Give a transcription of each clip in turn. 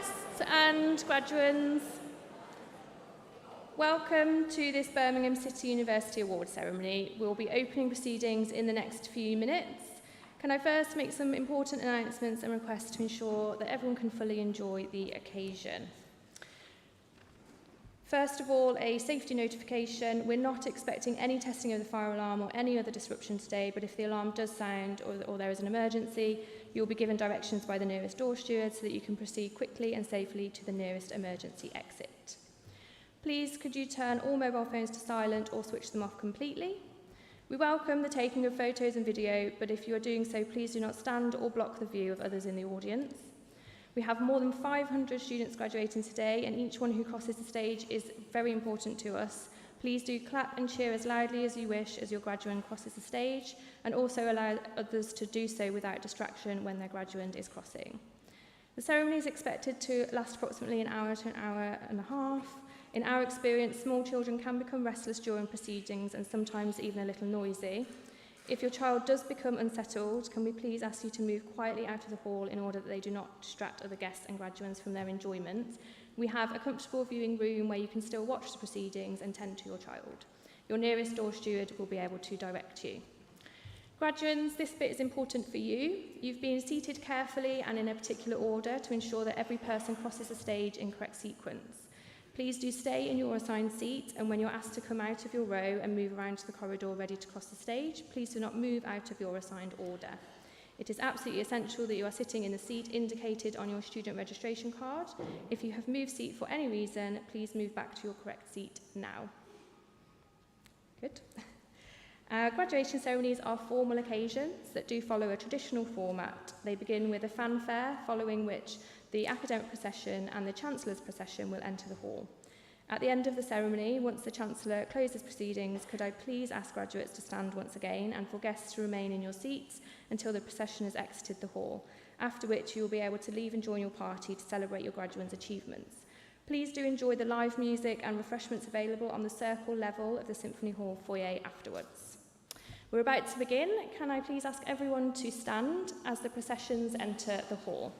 guests and graduates, welcome to this Birmingham City University Award ceremony. We'll be opening proceedings in the next few minutes. Can I first make some important announcements and requests to ensure that everyone can fully enjoy the occasion? First of all, a safety notification. We're not expecting any testing of the fire alarm or any other disruption today, but if the alarm does sound or there is an emergency, you'll be given directions by the nearest door steward so that you can proceed quickly and safely to the nearest emergency exit. Please, could you turn all mobile phones to silent or switch them off completely? We welcome the taking of photos and video, but if you are doing so, please do not stand or block the view of others in the audience. We have more than 500 students graduating today, and each one who crosses the stage is very important to us. Please do clap and cheer as loudly as you wish as your graduate crosses the stage, and also allow others to do so without distraction when their graduate is crossing. The ceremony is expected to last approximately an hour to an hour and a half. In our experience, small children can become restless during proceedings and sometimes even a little noisy. If your child does become unsettled, can we please ask you to move quietly out of the hall in order that they do not distract other guests and graduates from their enjoyment? We have a comfortable viewing room where you can still watch the proceedings and tend to your child. Your nearest door steward will be able to direct you. Graduates, this bit is important for you. You've been seated carefully and in a particular order to ensure that every person crosses the stage in correct sequence. Please do stay in your assigned seat, and when you're asked to come out of your row and move around to the corridor ready to cross the stage, please do not move out of your assigned order. It is absolutely essential that you are sitting in the seat indicated on your student registration card. If you have moved seat for any reason, please move back to your correct seat now. Good. Graduation ceremonies are formal occasions that do follow a traditional format. They begin with a fanfare, following which the academic procession and the Chancellor's procession will enter the hall. At the end of the ceremony, once the Chancellor closes proceedings, could I please ask graduates to stand once again and for guests to remain in your seats until the procession has exited the hall, after which you will be able to leave and join your party to celebrate your graduates' achievements. Please do enjoy the live music and refreshments available on the circle level of the Symphony Hall foyer afterwards. We're about to begin. Can I please ask everyone to stand as the processions enter the hall?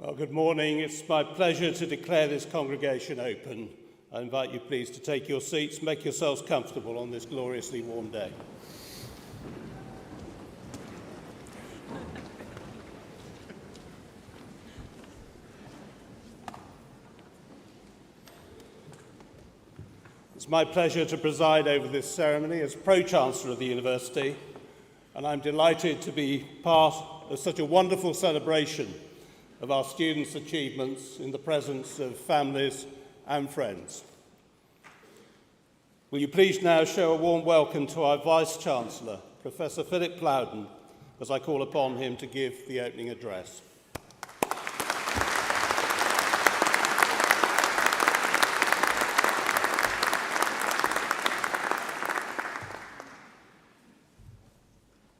Well, good morning. It's my pleasure to declare this congregation open. I invite you please to take your seats, make yourselves comfortable on this gloriously warm day. It's my pleasure to preside over this ceremony as Pro-Chancellor of the University, and I'm delighted to be part of such a wonderful celebration of our students' achievements in the presence of families and friends. Will you please now show a warm welcome to our Vice-Chancellor, Professor Philip Plowden, as I call upon him to give the opening address.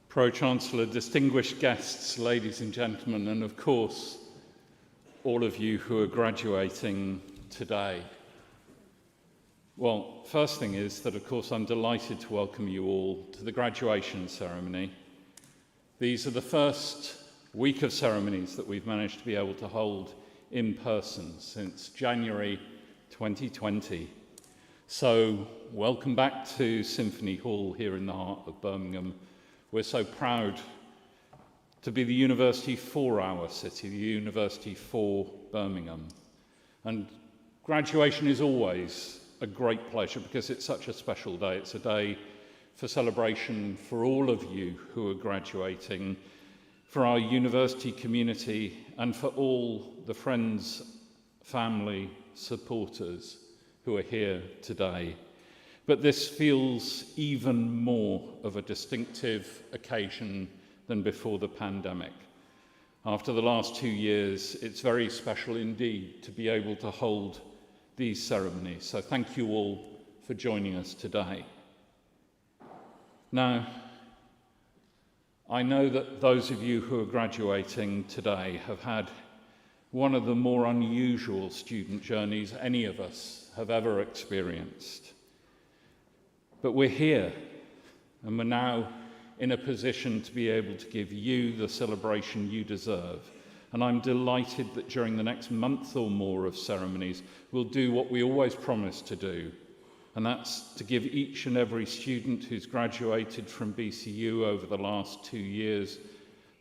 Pro-Chancellor, distinguished guests, ladies and gentlemen, and of course, all of you who are graduating today. Well, first thing is that, of course, I'm delighted to welcome you all to the graduation ceremony. These are the first week of ceremonies that we've managed to be able to hold in person since January 2020. So, welcome back to Symphony Hall here in the heart of Birmingham. We're so proud to be the university for our city, the university for Birmingham. And graduation is always a great pleasure because it's such a special day. It's a day for celebration for all of you who are graduating, for our university community, and for all the friends, family, supporters who are here today. But this feels even more of a distinctive occasion than before the pandemic. After the last 2 years, it's very special indeed to be able to hold these ceremonies. So thank you all for joining us today. Now, I know that those of you who are graduating today have had one of the more unusual student journeys any of us have ever experienced. But we're here, and we're now in a position to be able to give you the celebration you deserve. And I'm delighted that during the next month or more of ceremonies, we'll do what we always promise to do, and that's to give each and every student who's graduated from BCU over the last 2 years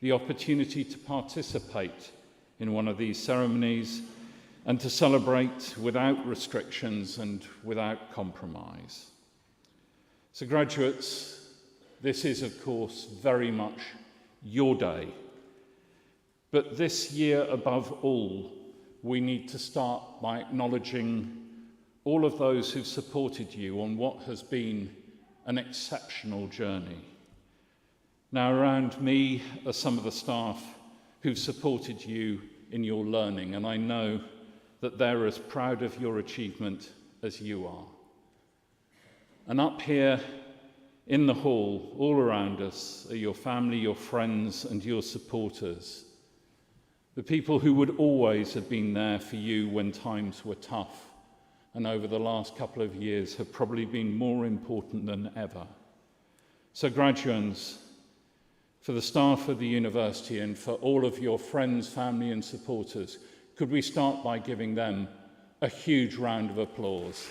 the opportunity to participate in one of these ceremonies and to celebrate without restrictions and without compromise. So graduates, this is, of course, very much your day. But this year, above all, we need to start by acknowledging all of those who've supported you on what has been an exceptional journey. Now, around me are some of the staff who've supported you in your learning, and I know that they're as proud of your achievement as you are. And up here, in the hall, all around us, are your family, your friends, and your supporters. The people who would always have been there for you when times were tough, and over the last couple of years have probably been more important than ever. So graduates, for the staff of the university and for all of your friends, family, and supporters, could we start by giving them a huge round of applause?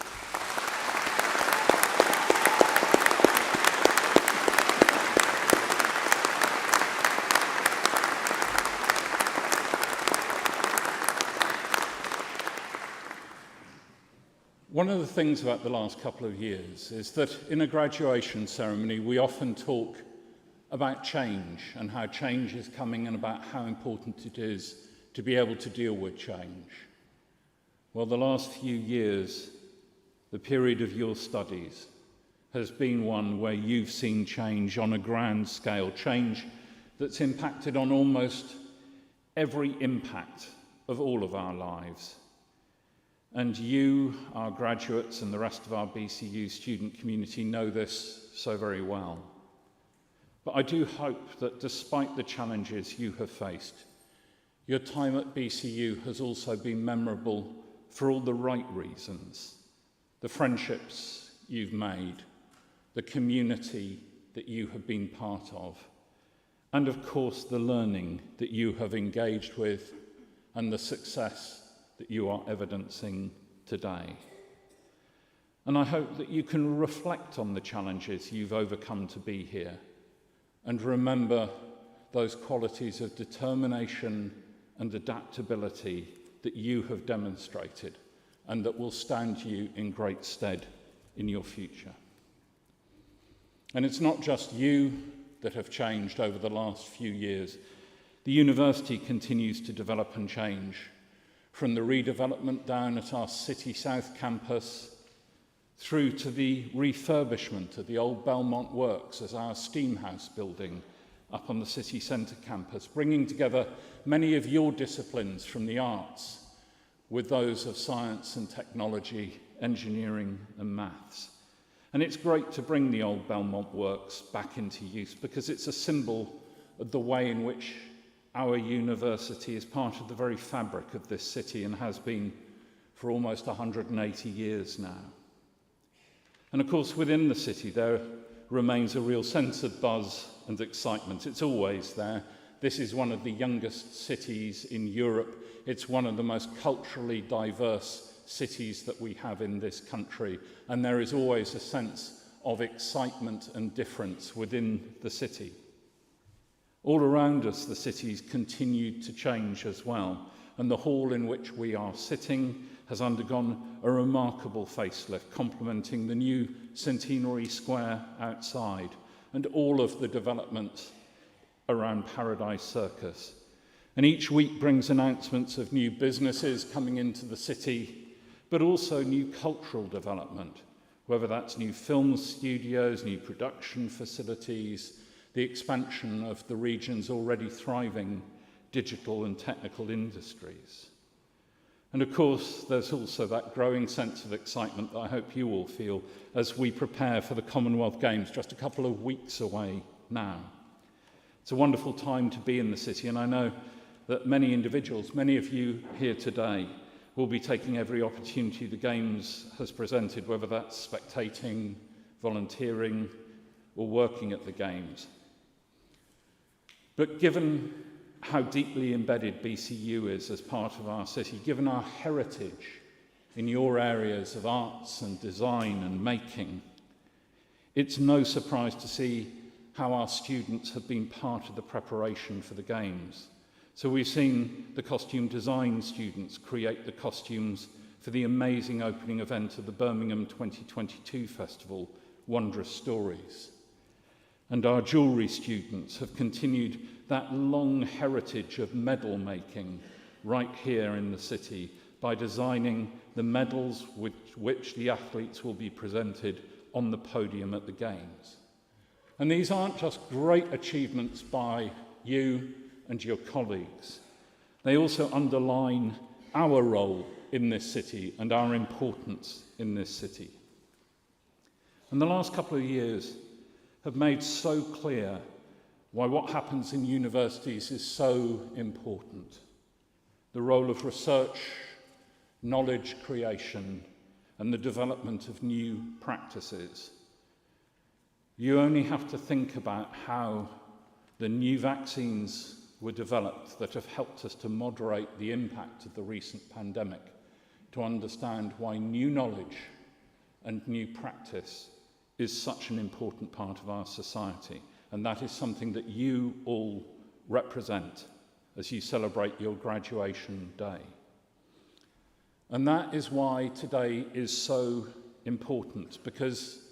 One of the things about the last couple of years is that in a graduation ceremony, we often talk about change and how change is coming and about how important it is to be able to deal with change. Well, the last few years, the period of your studies, has been one where you've seen change on a grand scale, change that's impacted on almost every impact of all of our lives. And you, our graduates, and the rest of our BCU student community know this so very well. But I do hope that despite the challenges you have faced, your time at BCU has also been memorable for all the right reasons. The friendships you've made, the community that you have been part of, and of course the learning that you have engaged with and the success that you are evidencing today. And I hope that you can reflect on the challenges you've overcome to be here and remember those qualities of determination and adaptability that you have demonstrated and that will stand you in great stead in your future. And it's not just you that have changed over the last few years. The university continues to develop and change, from the redevelopment down at our City South campus through to the refurbishment of the old Belmont Works as our steam house building up on the city centre campus, bringing together many of your disciplines from the arts with those of science and technology, engineering and maths. And it's great to bring the old Belmont Works back into use because it's a symbol of the way in which our university is part of the very fabric of this city and has been for almost 180 years now. And of course, within the city, there remains a real sense of buzz and excitement. It's always there. This is one of the youngest cities in Europe. It's one of the most culturally diverse cities that we have in this country. And there is always a sense of excitement and difference within the city. All around us, the city's continued to change as well. And the hall in which we are sitting has undergone a remarkable facelift, complementing the new Centenary Square outside and all of the development around Paradise Circus. And each week brings announcements of new businesses coming into the city, but also new cultural development, whether that's new film studios, new production facilities, the expansion of the region's already thriving digital and technical industries. And of course, there's also that growing sense of excitement that I hope you all feel as we prepare for the Commonwealth Games, just a couple of weeks away now. It's a wonderful time to be in the city, and I know that many individuals, many of you here today, will be taking every opportunity the Games has presented, whether that's spectating, volunteering, or working at the Games. But given how deeply embedded BCU is as part of our city, given our heritage in your areas of arts and design and making, it's no surprise to see how our students have been part of the preparation for the Games. So we've seen the costume design students create the costumes for the amazing opening event of the Birmingham 2022 Festival, Wondrous Stories. And our jewellery students have continued that long heritage of medal making right here in the city by designing the medals with which the athletes will be presented on the podium at the Games. And these aren't just great achievements by you and your colleagues. They also underline our role in this city and our importance in this city. And the last couple of years have made so clear why what happens in universities is so important. The role of research, knowledge creation, and the development of new practices. You only have to think about how the new vaccines were developed that have helped us to moderate the impact of the recent pandemic to understand why new knowledge and new practice is such an important part of our society. And that is something that you all represent as you celebrate your graduation day. And that is why today is so important, because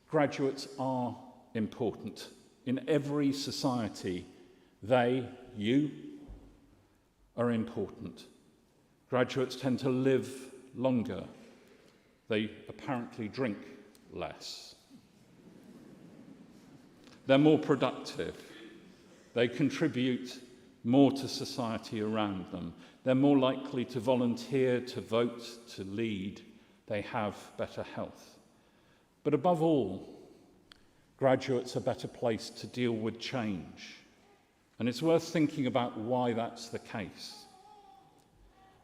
graduates are important. In every society, you, are important. Graduates tend to live longer. They apparently drink less. They're more productive. They contribute more to society around them. They're more likely to volunteer, to vote, to lead. They have better health. But above all, graduates are better placed to deal with change. And it's worth thinking about why that's the case.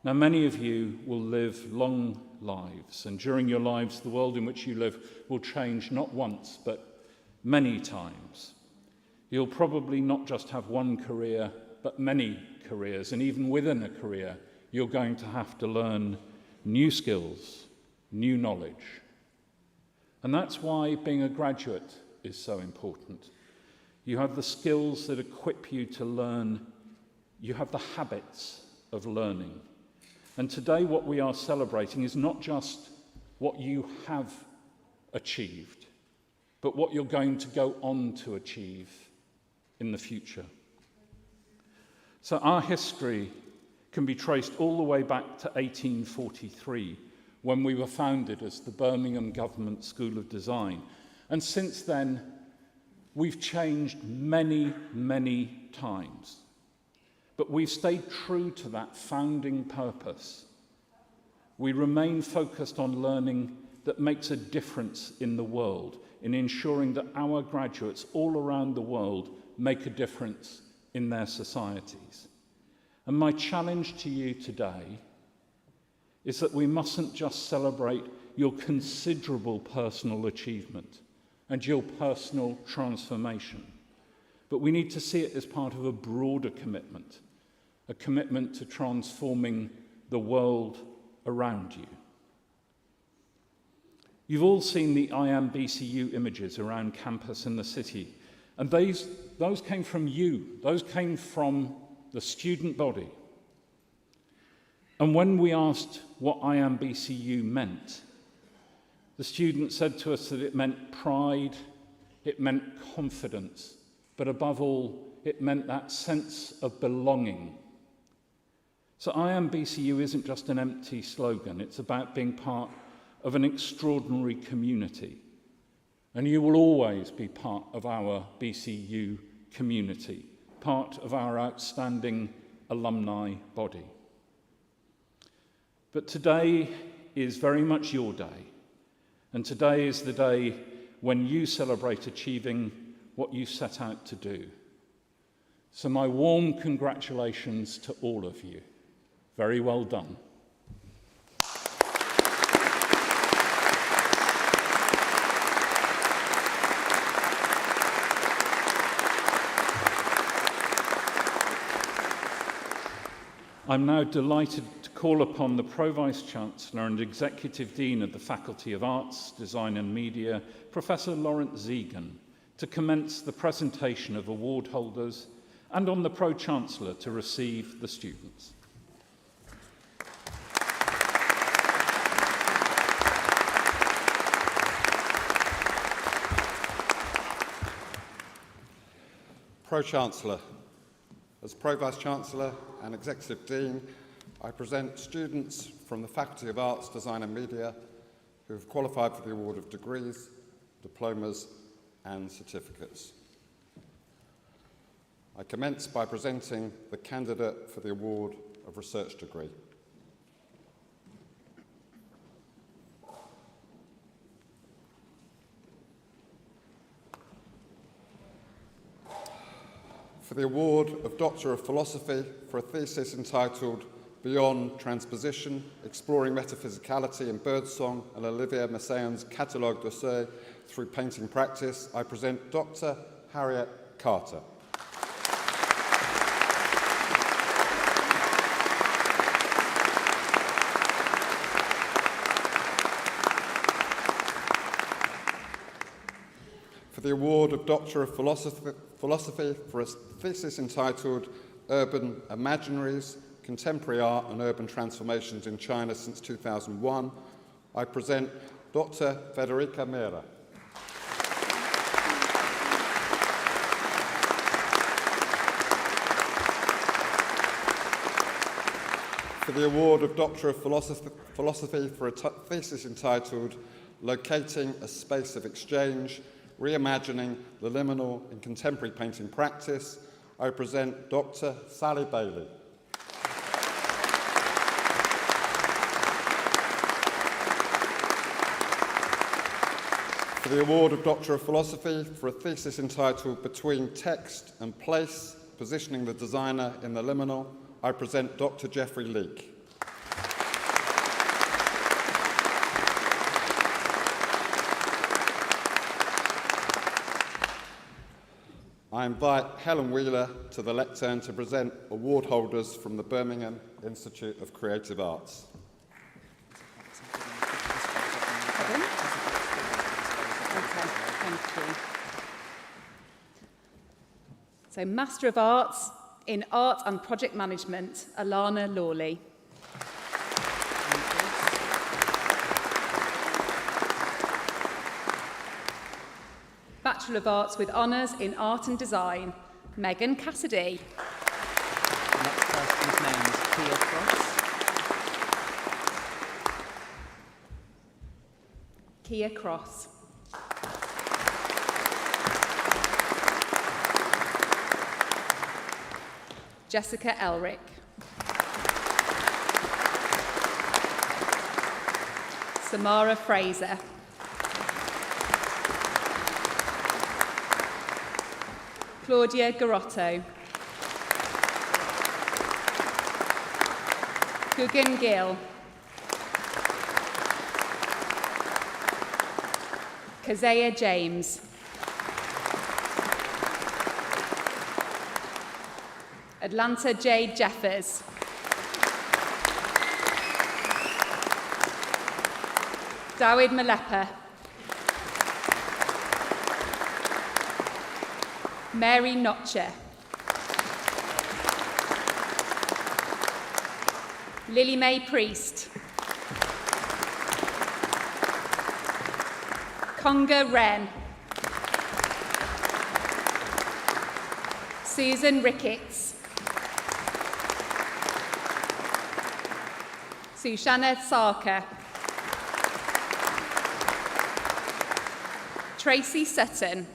Now, many of you will live long lives, and during your lives, the world in which you live will change not once, but many times. You'll probably not just have one career, but many careers, and even within a career, you're going to have to learn new skills, new knowledge. And that's why being a graduate is so important. You have the skills that equip you to learn. You have the habits of learning. And today what we are celebrating is not just what you have achieved, but what you're going to go on to achieve in the future. So our history can be traced all the way back to 1843, when we were founded as the Birmingham Government School of Design. And since then, we've changed many, many times. But we've stayed true to that founding purpose. We remain focused on learning that makes a difference in the world, in ensuring that our graduates all around the world make a difference in their societies. And my challenge to you today is that we mustn't just celebrate your considerable personal achievement and your personal transformation, but we need to see it as part of a broader commitment, a commitment to transforming the world around you. You've all seen the IMBCU images around campus and the city, and those came from you. Those came from the student body. And when we asked what IMBCU meant, the students said to us that it meant pride, it meant confidence, but above all, it meant that sense of belonging. So IMBCU isn't just an empty slogan, it's about being part of an extraordinary community. And you will always be part of our BCU community, part of our outstanding alumni body. But today is very much your day, and today is the day when you celebrate achieving what you set out to do. So my warm congratulations to all of you. Very well done. I'm now delighted to call upon the Pro-Vice-Chancellor and Executive Dean of the Faculty of Arts, Design and Media, Professor Lawrence Zegan, to commence the presentation of award holders and on the Pro-Chancellor to receive the students. Pro-Chancellor. As Pro-Vice-Chancellor and Executive Dean, I present students from the Faculty of Arts, Design and Media who have qualified for the award of degrees, diplomas and certificates. I commence by presenting the candidate for the award of research degree. For the award of Doctor of Philosophy for a thesis entitled Beyond Transposition, Exploring Metaphysicality in Birdsong and Olivier Messiaen's Catalogue d'Ossets through Painting Practice, I present Dr. Harriet Carter. For the award of Doctor of Philosophy for a thesis entitled Urban Imaginaries, Contemporary Art and Urban Transformations in China since 2001, I present Dr. Federica Mera. For the award of Doctor of Philosophy for a thesis entitled Locating a Space of Exchange, Reimagining the Liminal in Contemporary Painting Practice, I present Dr. Sally Bailey. For the award of Doctor of Philosophy for a thesis entitled Between Text and Place, Positioning the Designer in the Liminal, I present Dr. Geoffrey Leake. I invite Helen Wheeler to the lectern to present award holders from the Birmingham Institute of Creative Arts. Thank you. So, Master of Arts in Art and Project Management, Alana Lawley. Bachelor of Arts with Honours in Art and Design, Megan Cassidy. The next person's name is Kia Cross. Kia Cross. Jessica Elric. Samara Fraser. Claudia Garotto. Guggen Gill. Keziah James. Atlanta Jade Jeffers. Dawid Malepa. Mary Notcher. Lily Mae Priest. Conga Wren. Susan Ricketts. Sushana Sarkar. Tracy Sutton.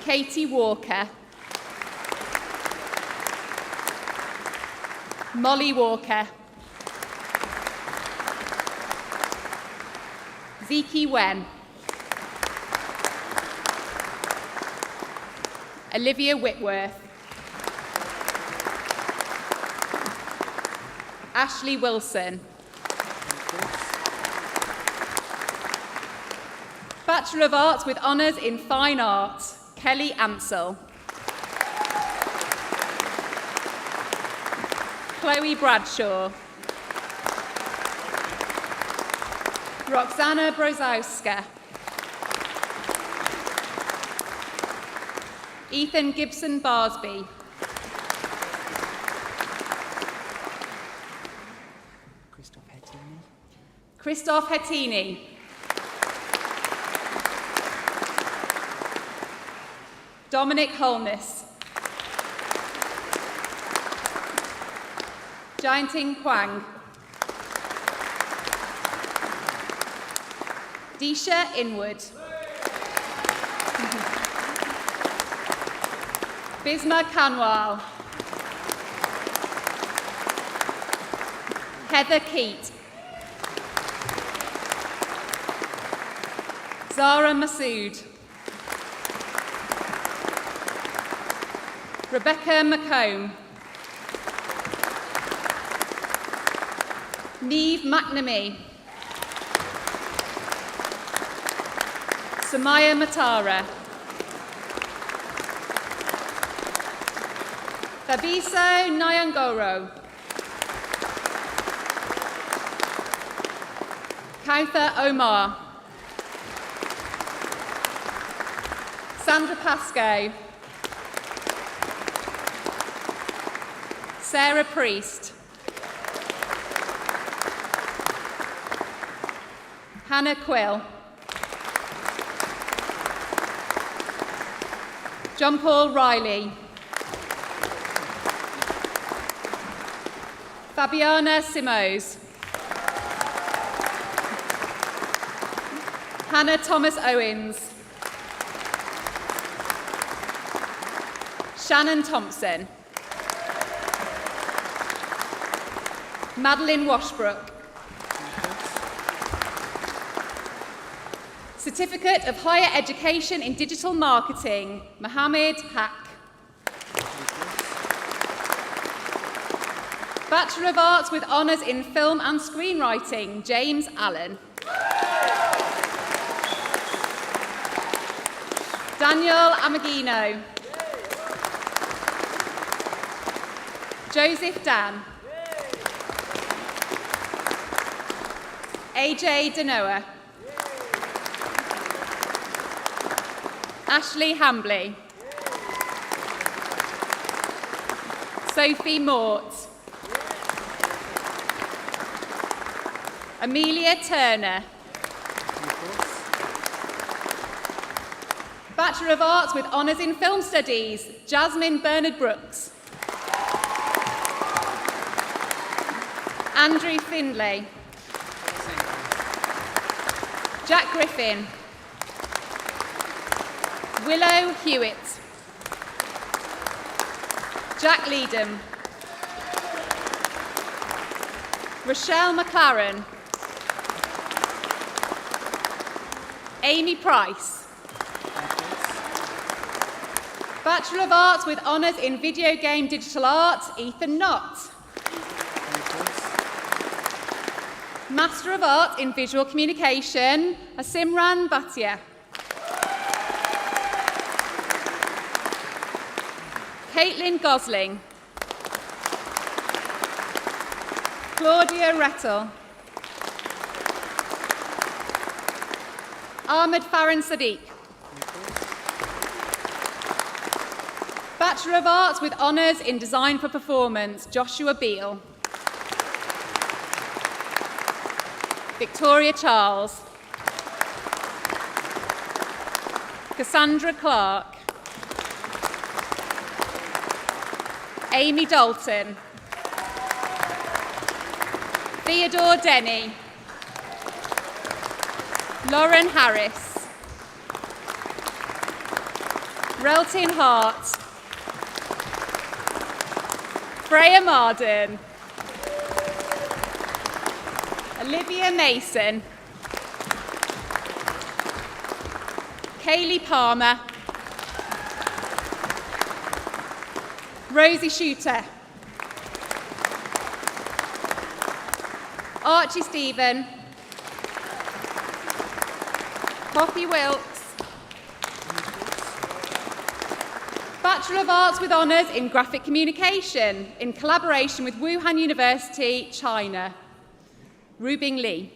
Katie Walker. Molly Walker. Zeke Wen. Olivia Whitworth. Ashley Wilson. Bachelor of Arts with Honours in Fine Arts, Kelly Ansell. Chloe Bradshaw. Roxana Brozowska. Ethan Gibson Barsby. Christoph Hettini. Dominic Holness. Jianting Huang. Disha Inwood. Bisma Kanwal. Heather Keat. Zara Masood. Rebecca McComb. Neve McNamee. Samaya Matara. Thabiso Nyangoro. Kauthar Omar. Sandra Pascoe. Sarah Priest. Hannah Quill. John Paul Riley. Fabiana Simoes. Hannah Thomas Owens. Shannon Thompson. Madeline Washbrook. Certificate of Higher Education in Digital Marketing, Mohammed Haq. Bachelor of Arts with Honours in Film and Screenwriting, James Allen. Daniel Amagino. Joseph Dan. AJ Denoa. Ashley Hambley. Sophie Mort. Amelia Turner. Bachelor of Arts with Honours in Film Studies, Jasmine Bernard Brooks. Andrew Findlay. Jack Griffin. Willow Hewitt. Jack Leedham. Rochelle McLaren. Amy Price. Bachelor of Arts with Honours in Video Game Digital Arts, Ethan Knott. Master of Arts in Visual Communication, Asimran Bhatia. Caitlin Gosling. Claudia Rettel. Ahmed Farhan Sadiq. Bachelor of Arts with Honours in Design for Performance, Joshua Beale. Victoria Charles. Cassandra Clark. Amy Dalton. Theodore Denny. Lauren Harris. Reltin Hart. Freya Marden. Olivia Mason. Kaylee Palmer. Rosie Shooter. Archie Stephen. Poppy Wilkes. Bachelor of Arts with Honours in Graphic Communication in collaboration with Wuhan University, China. Rubing Lee.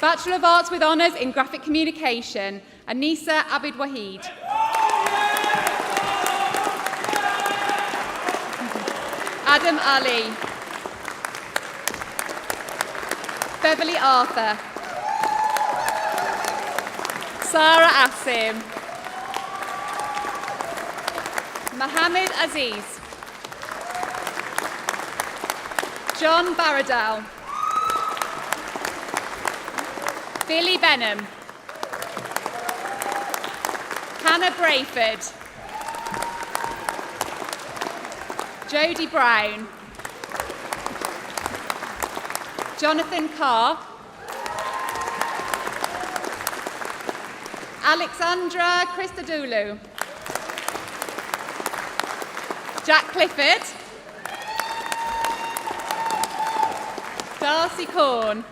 Bachelor of Arts with Honours in Graphic Communication, Anisa Abid Wahid. Adam Ali. Beverly Arthur. Sarah Asim. Mohammed Aziz. John Baradal. Billy Benham. Hannah Brayford. Jodie Brown. Jonathan Carr. Alexandra Christodoulou. Jack Clifford. Darcy Corn.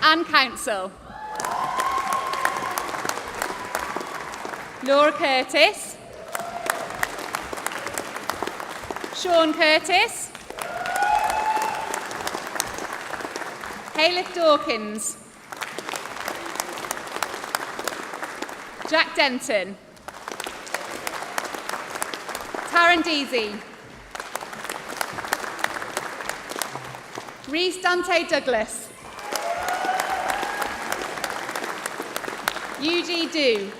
Anne Council. Laura Curtis. Sean Curtis. Hayleth Dawkins. Jack Denton. Taryn Deasy. Reese Dante Douglas. UG Du.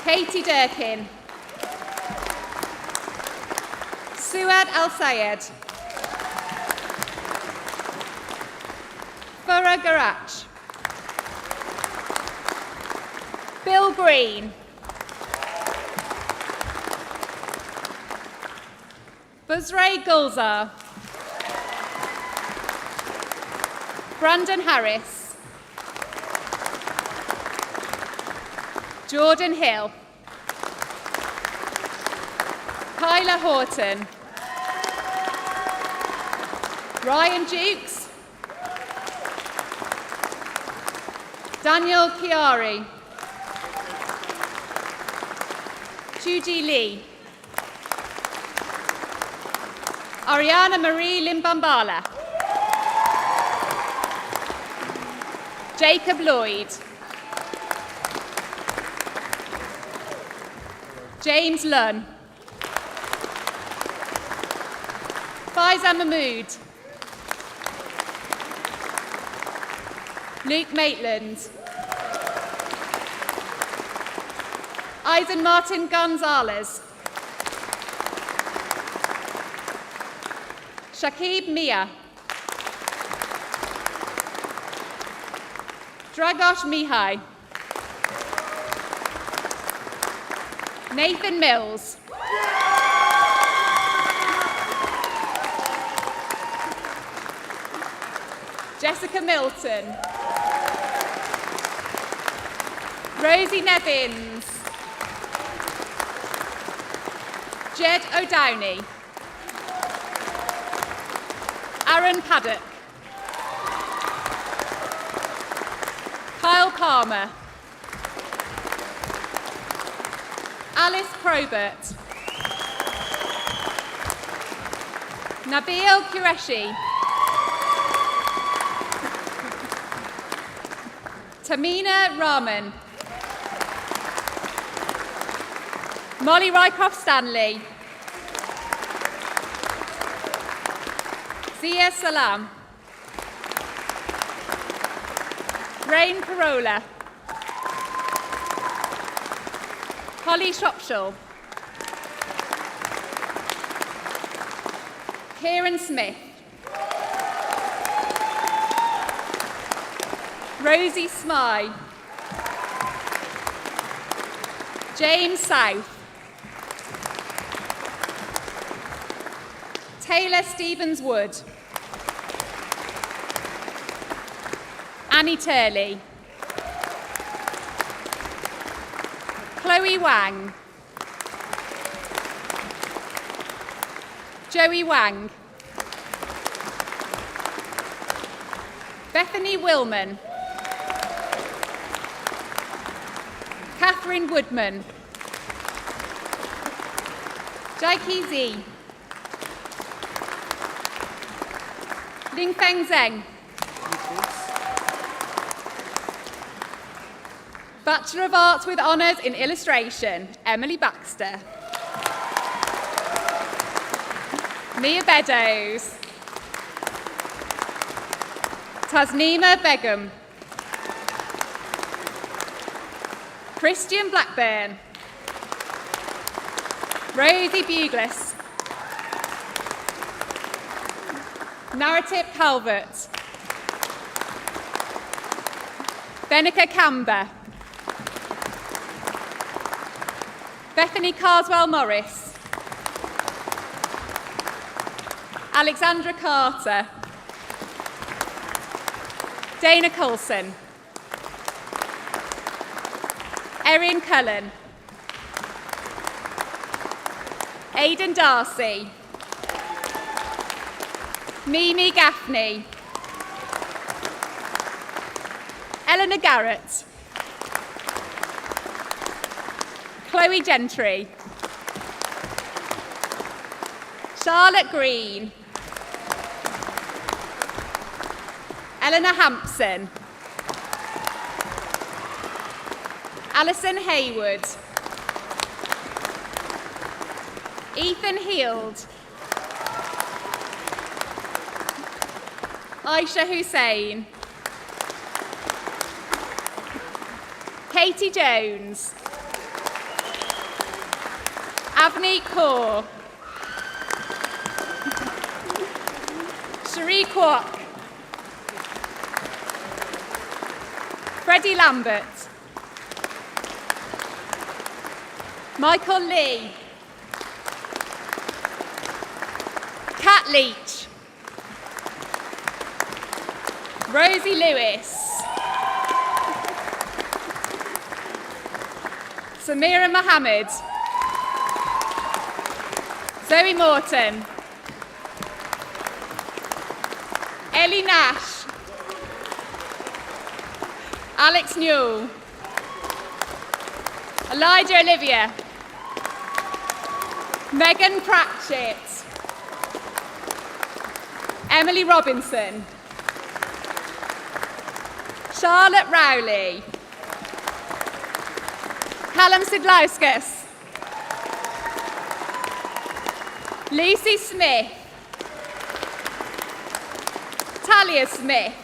Katie Durkin. Suad Al Sayed. Farah Garach. Bill Green. Buzray Gulzar. Brandon Harris. Jordan Hill. Kyla Horton. Ryan Dukes. Daniel Chiari. Chuji Lee. Ariana Marie Limbambala. Jacob Lloyd. James Lunn. Faizan Mahmood. Luke Maitland. Eisen Martin Gonzalez. Shakib Mia. Dragosh Mihai. Nathan Mills. Jessica Milton. Rosie Nevins. Jed O'Downey. Aaron Paddock. Kyle Palmer. Alice Probert. Nabil Qureshi. Tamina Rahman. Molly Rycroft Stanley. Zia Salam. Rain Parola. Holly Shropshire. Kieran Smith. Rosie Smythe. James South. Taylor Stevens Wood. Annie Turley. Chloe Wang. Joey Wang. Bethany Willman. Catherine Woodman. Jaiki Z. Ling Feng Zheng. Bachelor of Arts with Honours in Illustration, Emily Baxter. Mia Beddoes. Tasneema Begum. Christian Blackburn. Rosie Buglis. Narrative Calvert. Benica Camber. Bethany Carswell Morris. Alexandra Carter. Dana Coulson. Erin Cullen. Aidan Darcy. Mimi Gaffney. Eleanor Garrett. Chloe Gentry. Charlotte Green. Eleanor Hampson. Alison Hayward. Ethan Heald. Aisha Hussain. Katie Jones. Avni Kaur. Cherie Kwok. Freddie Lambert. Michael Lee. Kat Leach. Rosie Lewis. Samira Mohammed. Zoe Morton. Hayley Nash. Alex Newell. Elijah Olivia. Megan Pratchett. Emily Robinson. Charlotte Rowley. Callum Sidlauskas. Lucy Smith. Talia Smith.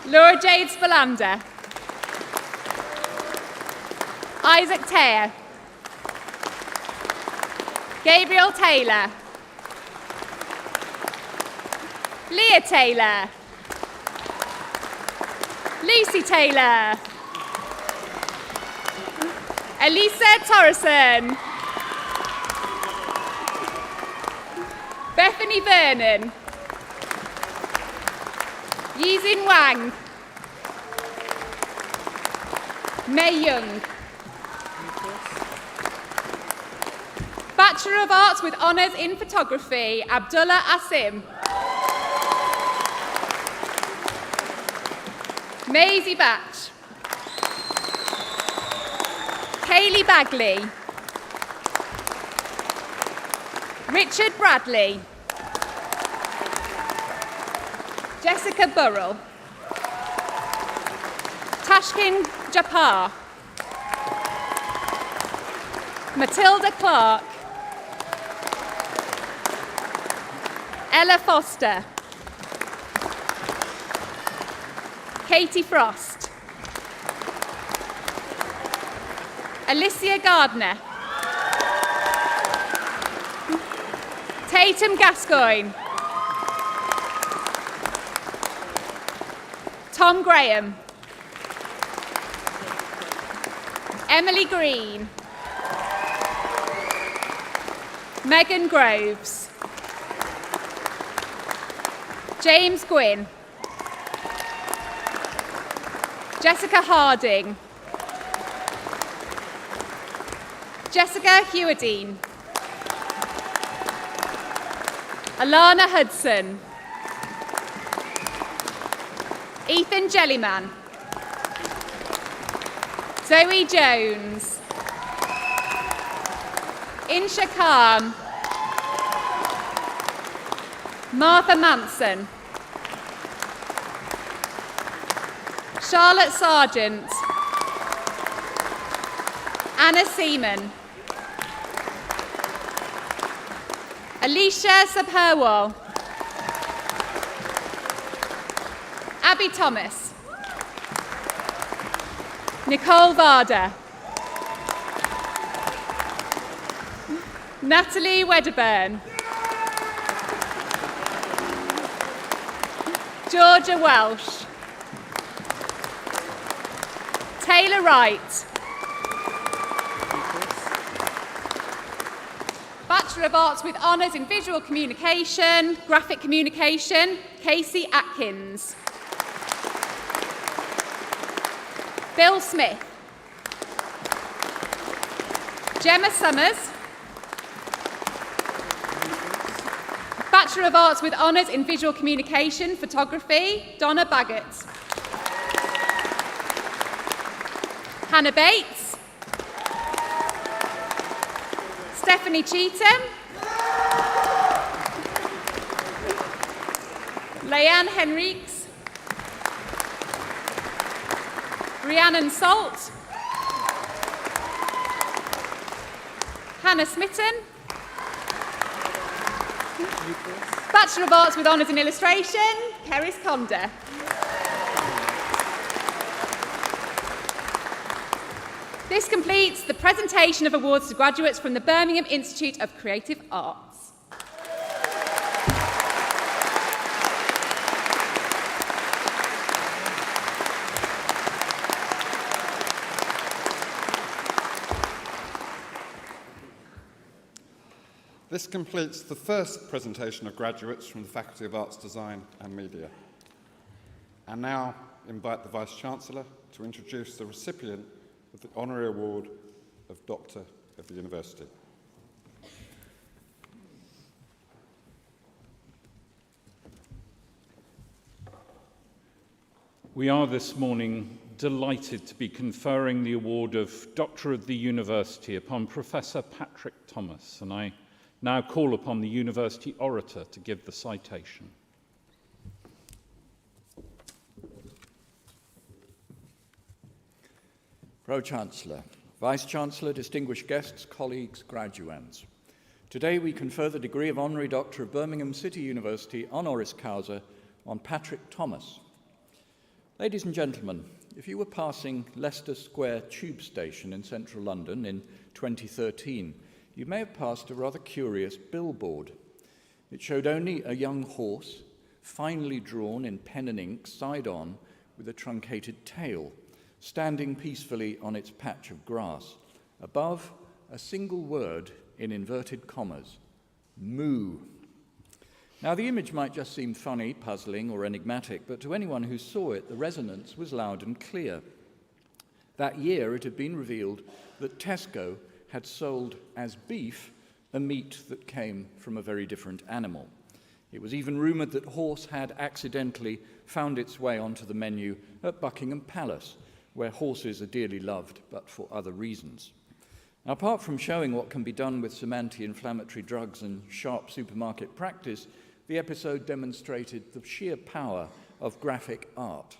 Laura Jade Spalander. Isaac Taylor. Gabriel Taylor. Leah Taylor. Lucy Taylor. Elisa Torreson. Bethany Vernon. Yizin Wang. Mei Young. Bachelor of Arts with Honours in Photography, Abdullah Asim. Maisie Batch. Kaylee Bagley. Richard Bradley. Jessica Burrell. Tashkin Japar. Matilda Clark. Ella Foster. Katie Frost. Alicia Gardner. Tatum Gascoigne. Tom Graham. Emily Green. Megan Groves. James Gwynn. Jessica Harding. Jessica Hewardine. Alana Hudson. Ethan Jellyman. Zoe Jones. Insha Khan. Martha Manson. Charlotte Sargent. Anna Seaman. Alicia Sabherwal. Abby Thomas. Nicole Varda. Natalie Wedderburn. Georgia Welsh. Taylor Wright. Bachelor of Arts with Honours in Visual Communication, Graphic Communication, Casey Atkins. Bill Smith. Gemma Summers. Bachelor of Arts with Honours in Visual Communication, Photography, Donna Baggett. Hannah Bates. Stephanie Cheetham. Leanne Henriques. Rhiannon Salt. Hannah Smitten. Bachelor of Arts with Honours in Illustration, Keris Conda. This completes the presentation of awards to graduates from the Birmingham Institute of Creative Arts. This completes the first presentation of graduates from the Faculty of Arts, Design and Media. And now invite the Vice-Chancellor to introduce the recipient of the Honorary Award of Doctor of the University. We are this morning delighted to be conferring the award of Doctor of the University upon Professor Patrick Thomas, and I now call upon the University Orator to give the citation. Pro-Chancellor, Vice-Chancellor, distinguished guests, colleagues, graduands. Today we confer the degree of Honorary Doctor of Birmingham City University honoris causa on Patrick Thomas. Ladies and gentlemen, if you were passing Leicester Square tube station in central London in 2013, you may have passed a rather curious billboard. It showed only a young horse, finely drawn in pen and ink, side on, with a truncated tail, standing peacefully on its patch of grass. Above, a single word in inverted commas, moo. Now, the image might just seem funny, puzzling, or enigmatic, but to anyone who saw it, the resonance was loud and clear. That year, it had been revealed that Tesco had sold as beef a meat that came from a very different animal. It was even rumoured that horse had accidentally found its way onto the menu at Buckingham Palace, where horses are dearly loved, but for other reasons. Now, apart from showing what can be done with some anti-inflammatory drugs and sharp supermarket practice, the episode demonstrated the sheer power of graphic art,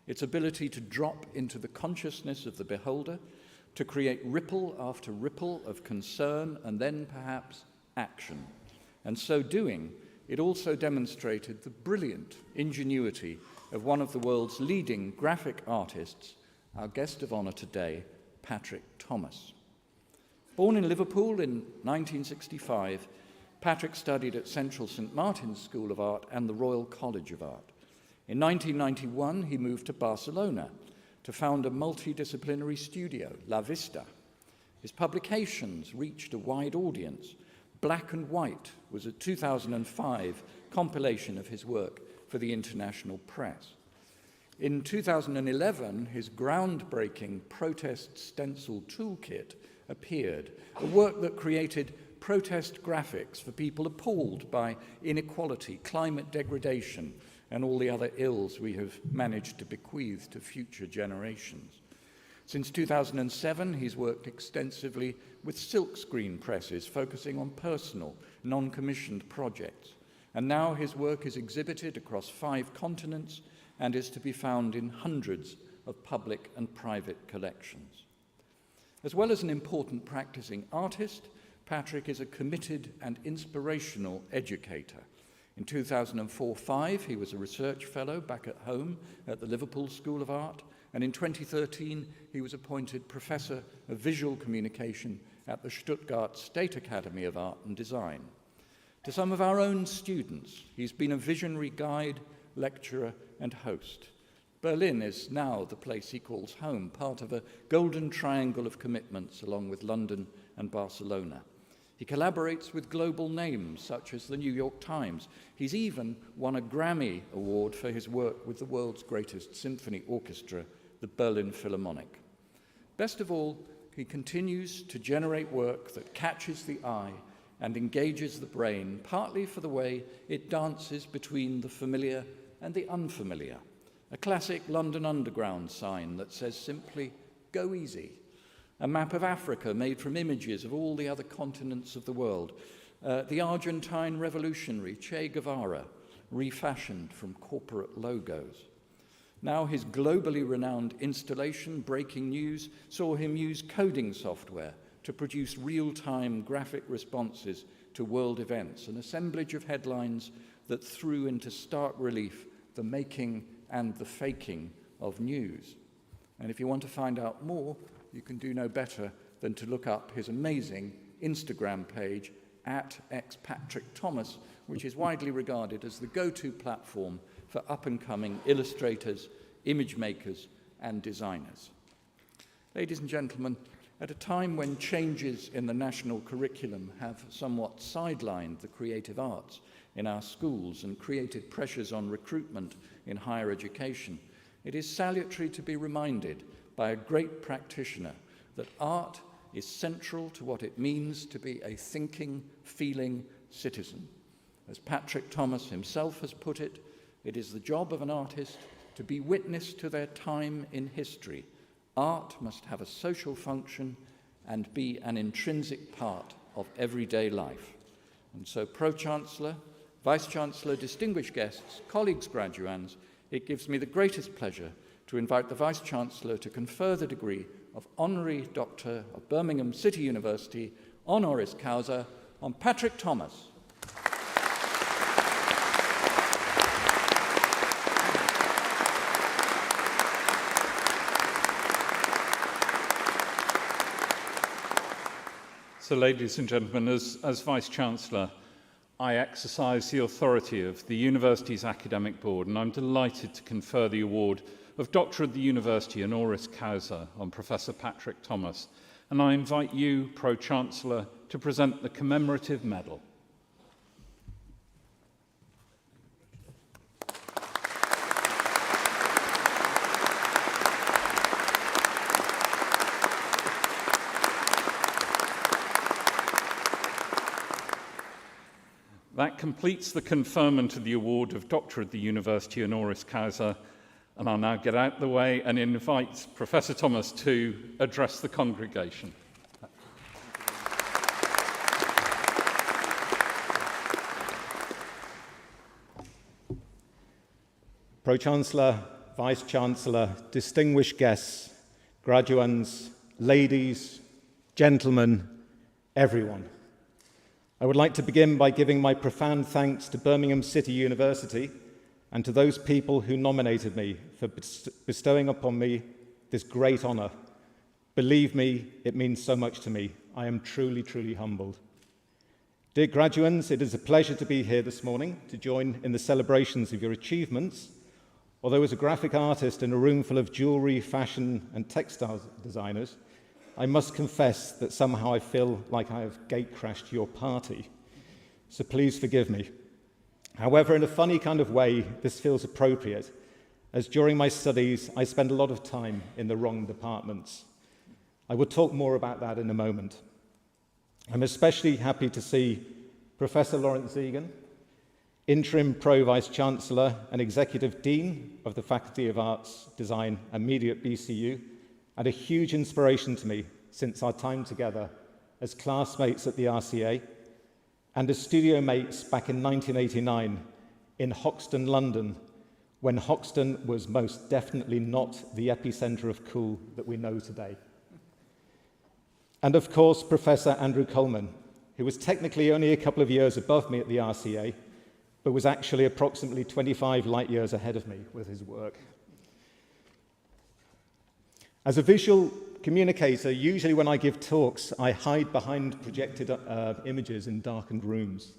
its ability to drop into the consciousness of the beholder, to create ripple after ripple of concern and then perhaps action. And so doing, it also demonstrated the brilliant ingenuity of one of the world's leading graphic artists, our guest of honour today, Patrick Thomas. Born in Liverpool in 1965, Patrick studied at Central St Martin's School of Art and the Royal College of Art. In 1991, he moved to Barcelona to found a multidisciplinary studio, La Vista. His publications reached a wide audience. Black and White was a 2005 compilation of his work for the international press. In 2011, his groundbreaking protest stencil toolkit appeared, a work that created protest graphics for people appalled by inequality, climate degradation, and all the other ills we have managed to bequeath to future generations. Since 2007, he's worked extensively with silkscreen presses, focusing on personal, non-commissioned projects. And now his work is exhibited across 5 continents and is to be found in hundreds of public and private collections. As well as an important practicing artist, Patrick is a committed and inspirational educator. In 2004-05, he was a research fellow back at home at the Liverpool School of Art, and in 2013, he was appointed Professor of Visual Communication at the Stuttgart State Academy of Art and Design. To some of our own students, he's been a visionary guide, lecturer, and host. Berlin is now the place he calls home, part of a golden triangle of commitments along with London and Barcelona. He collaborates with global names such as the New York Times. He's even won a Grammy Award for his work with the world's greatest symphony orchestra, the Berlin Philharmonic. Best of all, he continues to generate work that catches the eye and engages the brain, partly for the way it dances between the familiar and the unfamiliar. A classic London Underground sign that says simply, "Go easy." A map of Africa made from images of all the other continents of the world. The Argentine revolutionary Che Guevara, refashioned from corporate logos. Now his globally renowned installation, Breaking News, saw him use coding software to produce real-time graphic responses to world events, an assemblage of headlines that threw into stark relief the making and the faking of news. And if you want to find out more, you can do no better than to look up his amazing Instagram page, @xpatrickthomas, which is widely regarded as the go-to platform for up-and-coming illustrators, image makers, and designers. Ladies and gentlemen, at a time when changes in the national curriculum have somewhat sidelined the creative arts in our schools and created pressures on recruitment in higher education, it is salutary to be reminded by a great practitioner that art is central to what it means to be a thinking, feeling citizen. As Patrick Thomas himself has put it, it is the job of an artist to be witness to their time in history. Art must have a social function and be an intrinsic part of everyday life. And so, Pro-Chancellor, Vice-Chancellor, distinguished guests, colleagues, graduands, it gives me the greatest pleasure to invite the Vice-Chancellor to confer the degree of Honorary Doctor of Birmingham City University, honoris causa, on Patrick Thomas. So, ladies and gentlemen, as Vice-Chancellor, I exercise the authority of the University's Academic Board, and I'm delighted to confer the award of Doctor of the University honoris causa on Professor Patrick Thomas. And I invite you, Pro-Chancellor, to present the commemorative medal. That completes the conferment of the award of Doctor of the University honoris causa, and I'll now get out of the way and invite Professor Thomas to address the congregation. Pro-Chancellor, Vice-Chancellor, distinguished guests, graduands, ladies, gentlemen, everyone. I would like to begin by giving my profound thanks to Birmingham City University and to those people who nominated me for bestowing upon me this great honour. Believe me, it means so much to me. I am truly, truly humbled. Dear graduands, it is a pleasure to be here this morning to join in the celebrations of your achievements. Although as a graphic artist in a room full of jewellery, fashion and textile designers, I must confess that somehow I feel like I have gate-crashed your party. So please forgive me. However, in a funny kind of way, this feels appropriate, as during my studies, I spend a lot of time in the wrong departments. I will talk more about that in a moment. I'm especially happy to see Professor Lawrence Zegan, Interim Pro-Vice-Chancellor and Executive Dean of the Faculty of Arts, Design and Media at BCU, and a huge inspiration to me since our time together as classmates at the RCA and as studio mates back in 1989 in Hoxton, London, when Hoxton was most definitely not the epicentre of cool that we know today. And of course, Professor Andrew Coleman, who was technically only a couple of years above me at the RCA, but was actually approximately 25 light years ahead of me with his work. As a visual communicator, usually when I give talks, I hide behind projected images in darkened rooms.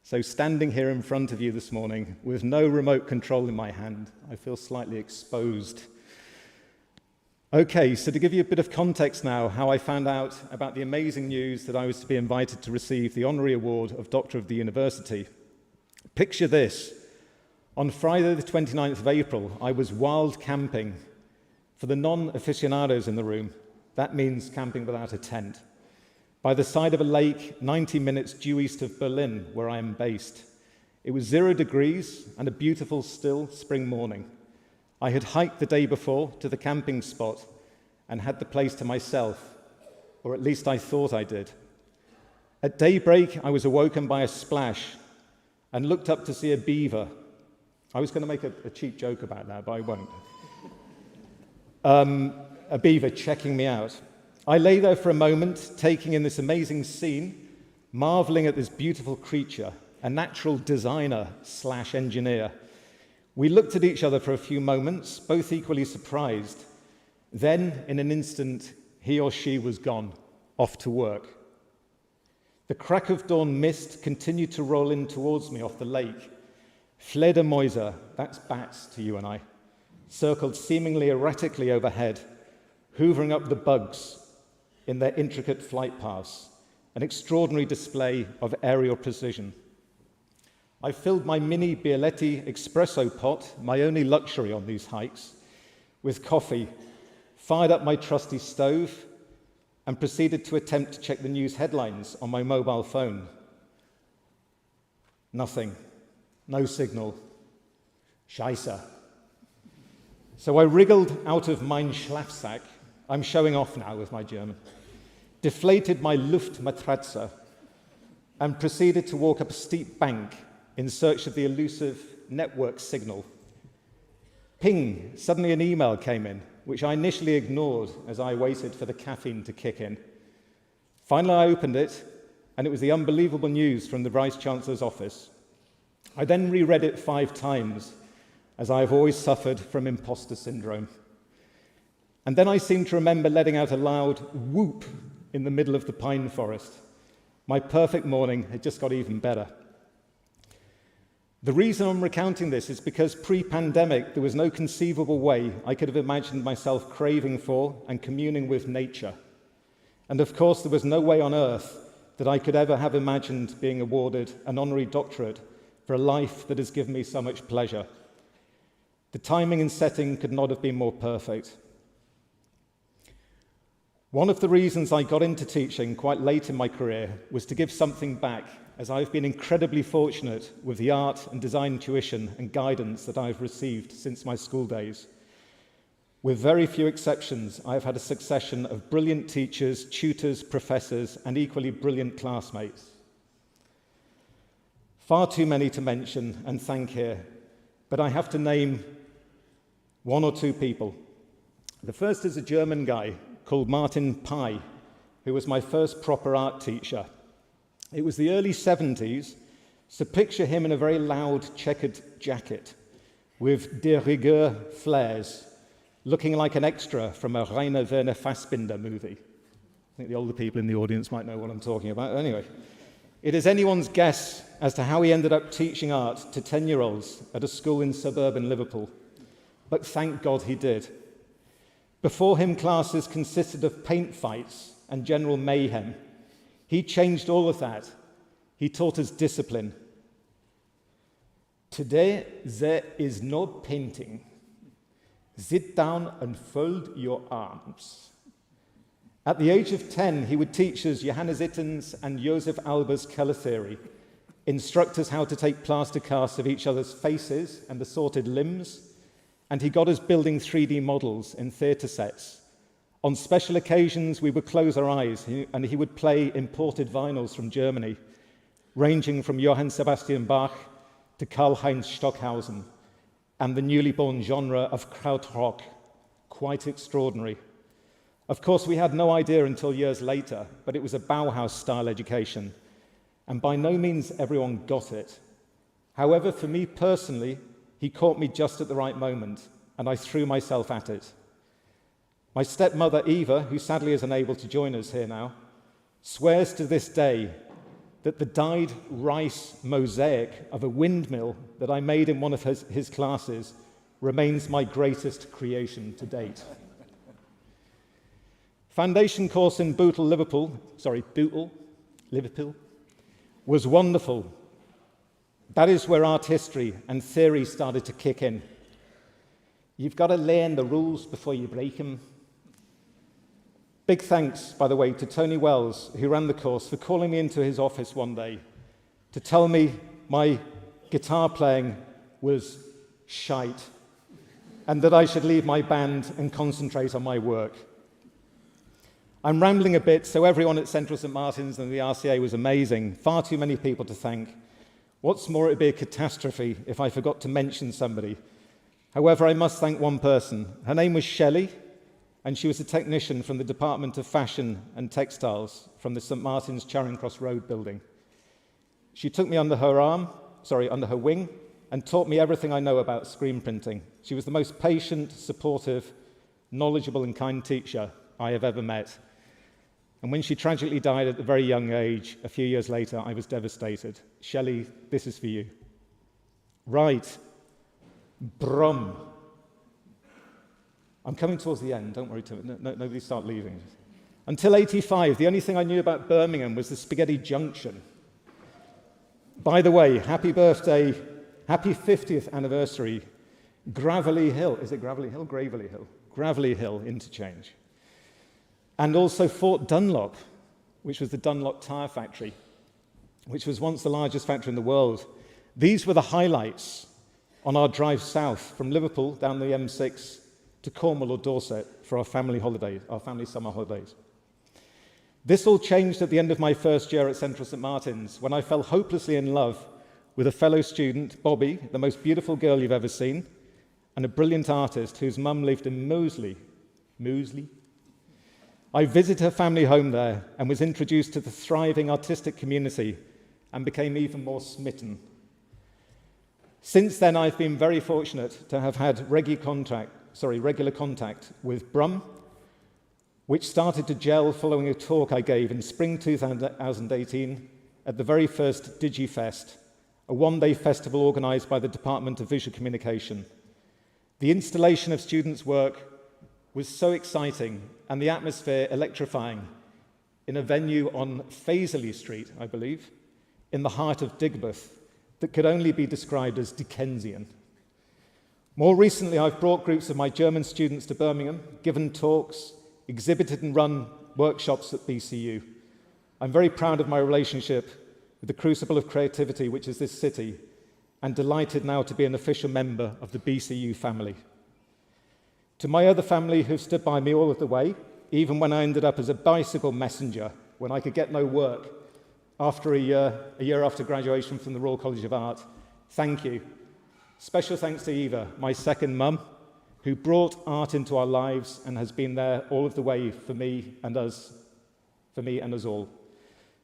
So standing here in front of you this morning with no remote control in my hand, I feel slightly exposed. Okay, so to give you a bit of context now, how I found out about the amazing news that I was to be invited to receive the Honorary Award of Doctor of the University. Picture this. On Friday the 29th of April, I was wild camping. For the non-aficionados in the room, that means camping without a tent, by the side of a lake 90 minutes due east of Berlin, where I am based. It was 0 degrees and a beautiful, still spring morning. I had hiked the day before to the camping spot and had the place to myself, or at least I thought I did. At daybreak, I was awoken by a splash and looked up to see a beaver. I was going to make a cheap joke about that, but I won't. A beaver checking me out. I lay there for a moment, taking in this amazing scene, marveling at this beautiful creature, a natural designer/engineer. We looked at each other for a few moments, both equally surprised. Then, in an instant, he or she was gone, off to work. The crack of dawn mist continued to roll in towards me off the lake. Fledermäuse, that's bats to you and I, circled seemingly erratically overhead, hoovering up the bugs in their intricate flight paths, an extraordinary display of aerial precision. I filled my mini Bialetti espresso pot, my only luxury on these hikes, with coffee, fired up my trusty stove, and proceeded to attempt to check the news headlines on my mobile phone. Nothing. No signal. Scheisse. So I wriggled out of mein Schlafsack, I'm showing off now with my German, deflated my Luftmatratze, and proceeded to walk up a steep bank in search of the elusive network signal. Ping, suddenly an email came in, which I initially ignored as I waited for the caffeine to kick in. Finally, I opened it, and it was the unbelievable news from the Vice-Chancellor's office. I then reread it 5 times, as I have always suffered from imposter syndrome. And then I seemed to remember letting out a loud whoop in the middle of the pine forest. My perfect morning had just got even better. The reason I'm recounting this is because pre-pandemic, there was no conceivable way I could have imagined myself craving for and communing with nature. And of course, there was no way on earth that I could ever have imagined being awarded an honorary doctorate for a life that has given me so much pleasure. The timing and setting could not have been more perfect. One of the reasons I got into teaching quite late in my career was to give something back, as I've been incredibly fortunate with the art and design tuition and guidance that I've received since my school days. With very few exceptions, I've had a succession of brilliant teachers, tutors, professors, and equally brilliant classmates. Far too many to mention and thank here, but I have to name 1 or 2 people. The first is a German guy called Martin Pai, who was my first proper art teacher. It was the early 70s, so picture him in a very loud checkered jacket with de rigueur flares, looking like an extra from a Rainer Werner Fassbinder movie. I think the older people in the audience might know what I'm talking about. Anyway, it is anyone's guess as to how he ended up teaching art to 10-year-olds at a school in suburban Liverpool. But thank God he did. Before him, classes consisted of paint fights and general mayhem. He changed all of that. He taught us discipline. Today, there is no painting. Sit down and fold your arms. At the age of 10, he would teach us Johannes Itten's and Joseph Alber's colour theory, instruct us how to take plaster casts of each other's faces and assorted limbs, and he got us building 3D models in theatre sets. On special occasions, we would close our eyes and he would play imported vinyls from Germany, ranging from Johann Sebastian Bach to Karl-Heinz Stockhausen, and the newly born genre of krautrock, quite extraordinary. Of course, we had no idea until years later, but it was a Bauhaus-style education, and by no means everyone got it. However, for me personally, he caught me just at the right moment, and I threw myself at it. My stepmother, Eva, who sadly is unable to join us here now, swears to this day that the dyed rice mosaic of a windmill that I made in one of his classes remains my greatest creation to date. Foundation course in Bootle, Liverpool, was wonderful. That is where art history and theory started to kick in. You've got to learn the rules before you break them. Big thanks, by the way, to Tony Wells, who ran the course, for calling me into his office one day to tell me my guitar playing was shite and that I should leave my band and concentrate on my work. I'm rambling a bit, so everyone at Central St Martin's and the RCA was amazing. Far too many people to thank. What's more, it would be a catastrophe if I forgot to mention somebody. However, I must thank one person. Her name was Shelley, and she was a technician from the Department of Fashion and Textiles from the St Martin's Charing Cross Road building. She took me under her wing, and taught me everything I know about screen printing. She was the most patient, supportive, knowledgeable and kind teacher I have ever met. And when she tragically died at a very young age, a few years later, I was devastated. Shelley, this is for you. Right. Brum. I'm coming towards the end, don't worry, nobody start leaving. Until 85, the only thing I knew about Birmingham was the Spaghetti Junction. By the way, happy birthday, happy 50th anniversary, Gravelly Hill. Is it Gravelly Hill? Gravelly Hill. Gravelly Hill interchange. And also Fort Dunlop, which was the Dunlop Tire Factory, which was once the largest factory in the world. These were the highlights on our drive south from Liverpool down the M6 to Cornwall or Dorset for our family holidays, our family summer holidays. This all changed at the end of my first year at Central St Martin's, when I fell hopelessly in love with a fellow student, Bobby, the most beautiful girl you've ever seen, and a brilliant artist whose mum lived in Moseley. I visited her family home there and was introduced to the thriving artistic community and became even more smitten. Since then, I've been very fortunate to have had regular contact with Brum, which started to gel following a talk I gave in spring 2018 at the very first DigiFest, a one-day festival organised by the Department of Visual Communication. The installation of students' work was so exciting and the atmosphere electrifying in a venue on Fazeley Street, I believe, in the heart of Digbeth, that could only be described as Dickensian. More recently, I've brought groups of my German students to Birmingham, given talks, exhibited and run workshops at BCU. I'm very proud of my relationship with the crucible of creativity, which is this city, and delighted now to be an official member of the BCU family. To my other family who've stood by me all of the way, even when I ended up as a bicycle messenger, when I could get no work, after a year after graduation from the Royal College of Art, thank you. Special thanks to Eva, my second mum, who brought art into our lives and has been there all of the way for me and us all.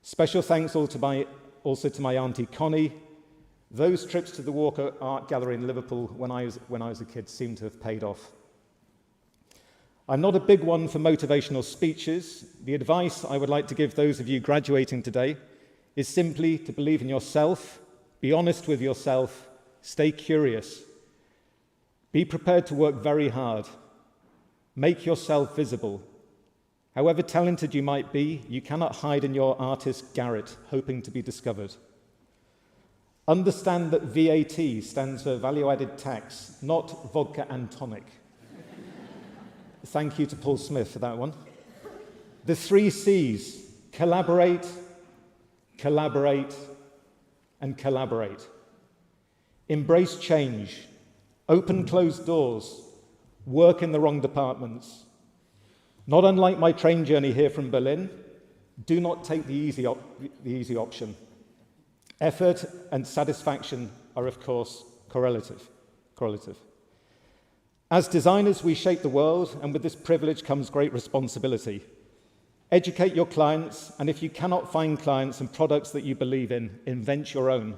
Special thanks also to my auntie Connie. Those trips to the Walker Art Gallery in Liverpool when I was a kid seem to have paid off. I'm not a big one for motivational speeches. The advice I would like to give those of you graduating today is simply to believe in yourself, be honest with yourself, stay curious, be prepared to work very hard, make yourself visible. However talented you might be, you cannot hide in your artist garret hoping to be discovered. Understand that VAT stands for value-added tax, not vodka and tonic. Thank you to Paul Smith for that one. The 3 C's: collaborate, collaborate, and collaborate. Embrace change, open closed doors, work in the wrong departments. Not unlike my train journey here from Berlin, do not take the easy option. Effort and satisfaction are, of course, correlative. As designers, we shape the world, and with this privilege comes great responsibility. Educate your clients, and if you cannot find clients and products that you believe in, invent your own.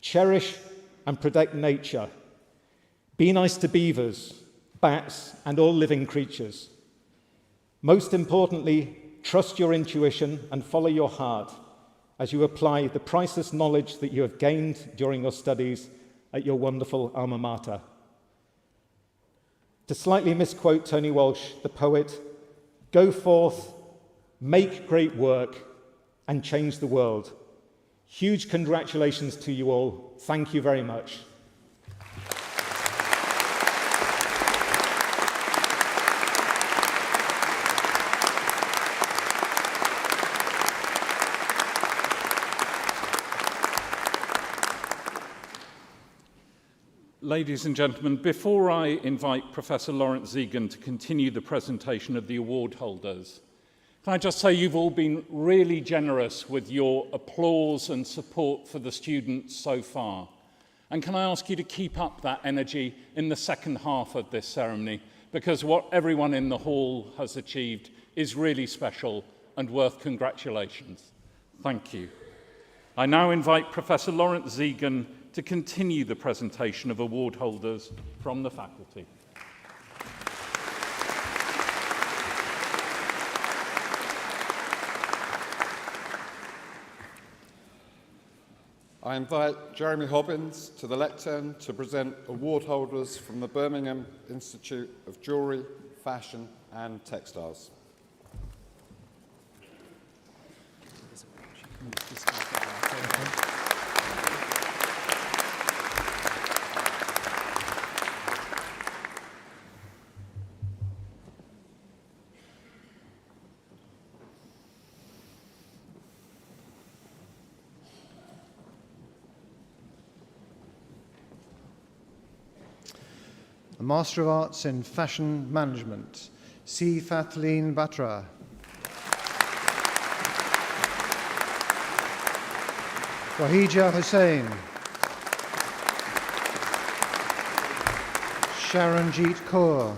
Cherish and protect nature. Be nice to beavers, bats, and all living creatures. Most importantly, trust your intuition and follow your heart as you apply the priceless knowledge that you have gained during your studies at your wonderful alma mater. To slightly misquote Tony Walsh, the poet, go forth, make great work, and change the world. Huge congratulations to you all. Thank you very much. Ladies and gentlemen, before I invite Professor Lawrence Zegan to continue the presentation of the award holders, can I just say you've all been really generous with your applause and support for the students so far. And can I ask you to keep up that energy in the second half of this ceremony, because what everyone in the hall has achieved is really special and worth congratulations. Thank you. I now invite Professor Lawrence Zegan to continue the presentation of award holders from the faculty. I invite Jeremy Hobbins to the lectern to present award holders from the Birmingham Institute of Jewellery, Fashion and Textiles. Master of Arts in Fashion Management, C. Fathleen Batra. Wahija Hussain. Sharonjeet Kaur.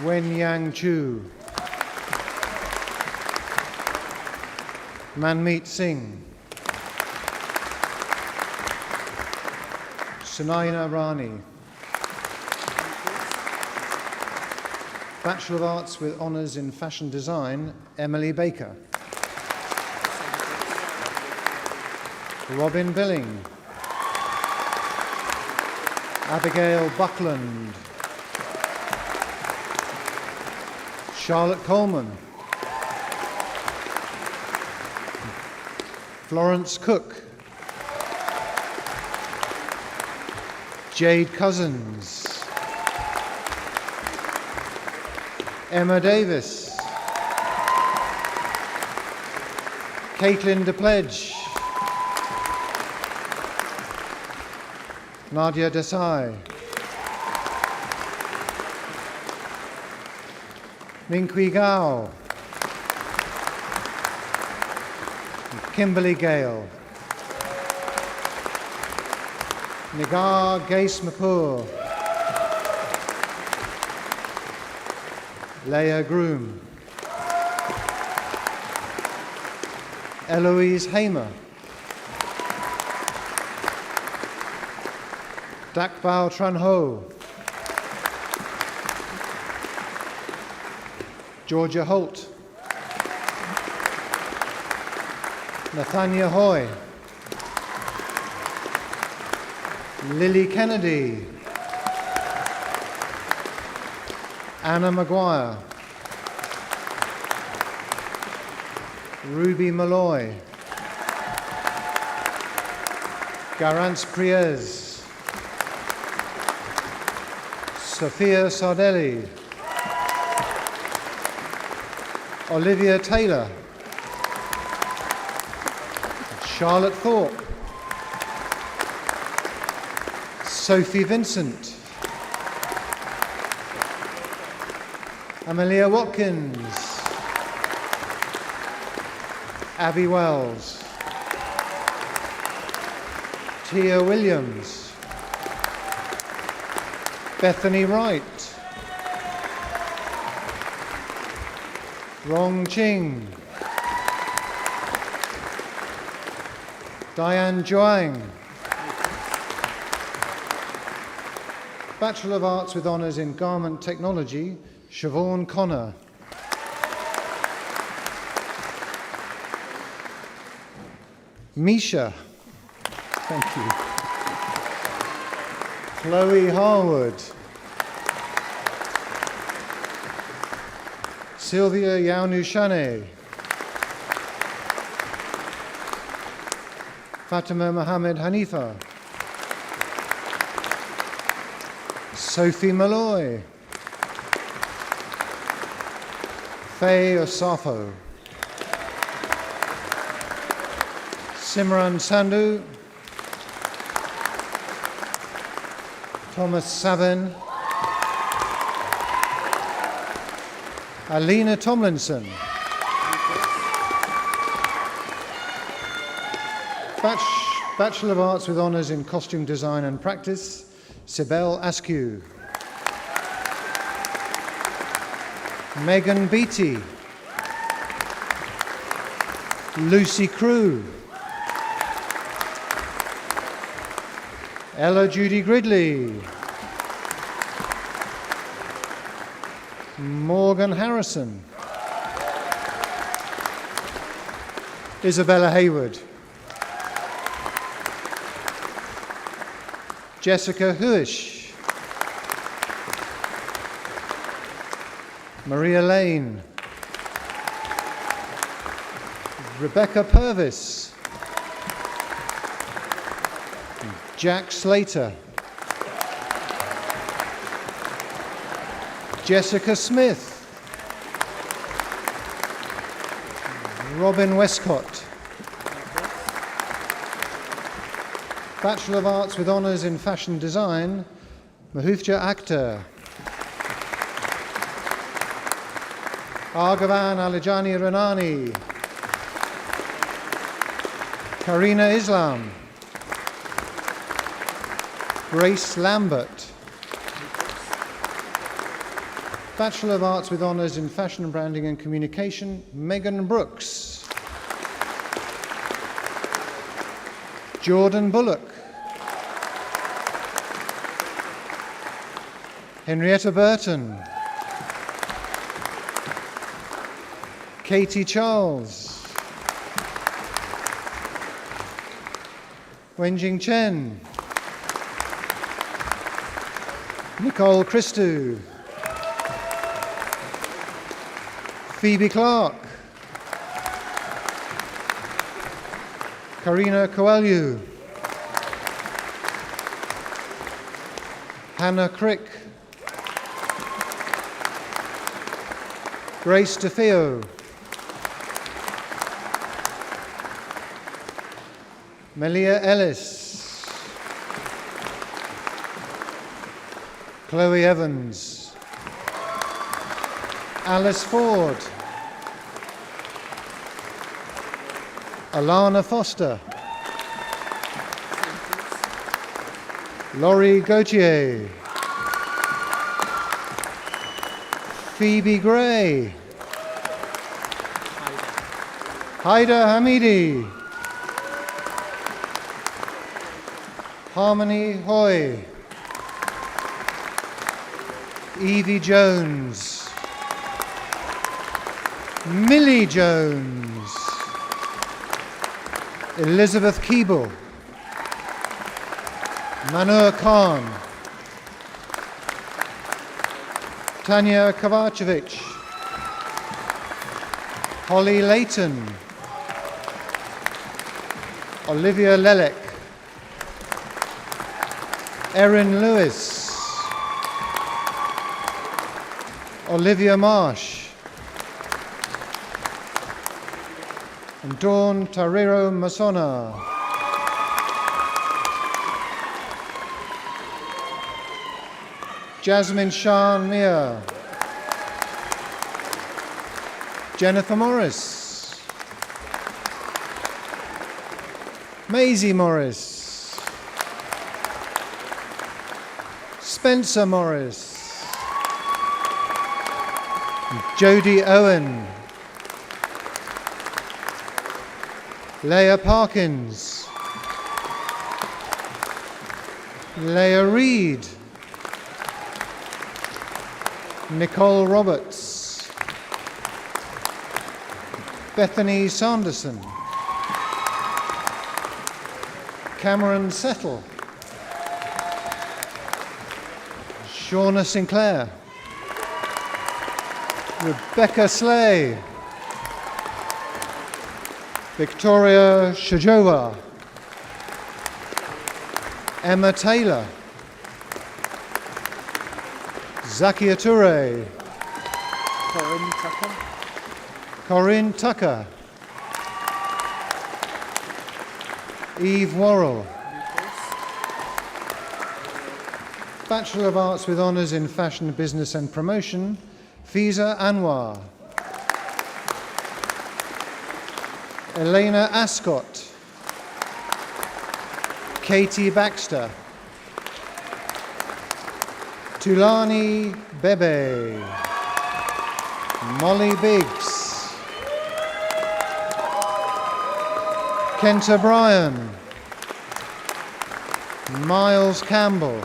Wen Yang Chu. Manmeet Singh. Sunaina Rani. Bachelor of Arts with Honours in Fashion Design, Emily Baker. Robin Billing. Abigail Buckland. Charlotte Coleman. Florence Cook. Jade Cousins. Emma Davis. Caitlin DePledge. Nadia Desai. Minqui Gao. Kimberly Gale. Nigar Gase Mapur. Leah Groom. Eloise Hamer. Dakbao Tranho. Georgia Holt. Nathania Hoy. Lily Kennedy. Anna Maguire. Ruby Malloy. Garance Priez. Sophia Sardelli. Olivia Taylor. Charlotte Thorpe. Sophie Vincent. Amelia Watkins. Abby Wells. Tia Williams. Bethany Wright. Rong Ching. Diane Zhuang. Bachelor of Arts with Honours in Garment Technology, Siobhan Connor. Misha. Thank you. Chloe Harwood. Sylvia Yaunushane. Fatima Mohammed Hanifa. Sophie Malloy. Faye Osafo. Simran Sandhu. Thomas Savin. Alina Tomlinson. Bachelor of Arts with Honours in Costume Design and Practice, Sibel Askew. Megan Beattie. Lucy Crew. Ella Judy Gridley. Morgan Harrison. Isabella Hayward. Jessica Huish. Maria Lane. Rebecca Purvis. Jack Slater. Jessica Smith. Robin Westcott. Bachelor of Arts with Honours in Fashion Design, Mahufja Akhtar. Argavan Alijani Ranani. Karina Islam. Grace Lambert. Bachelor of Arts with Honours in Fashion, Branding and Communication, Megan Brooks. Jordan Bullock. Henrietta Burton. Katie Charles. Wenjing Chen. Nicole Christou. Phoebe Clark. Karina Coelho. Hannah Crick. Grace DeFeo. Melia Ellis. Chloe Evans. Alice Ford. Alana Foster. Laurie Gauthier. Phoebe Gray. Haida Hamidi. Harmony Hoy. Evie Jones. Millie Jones. Elizabeth Keeble. Manur Khan. Tanya Kovacevic. Holly Layton. Olivia Lelek. Erin Lewis. Olivia Marsh. And Dawn Tariro Masona. Jasmine Shan Mia. Jennifer Morris. Maisie Morris. Spencer Morris. Jodie Owen. Leah Parkins. Leah Reed. Nicole Roberts. Bethany Sanderson. Cameron Settle. Shauna Sinclair. Rebecca Slay. Victoria Shajova. Emma Taylor. Zakia Toure. Corinne Tucker. Eve Worrell. Bachelor of Arts with Honours in Fashion, Business and Promotion, Fiza Anwar. Elena Ascott. Katie Baxter. Tulani Bebe. Molly Biggs. Kenta Bryan. Miles Campbell.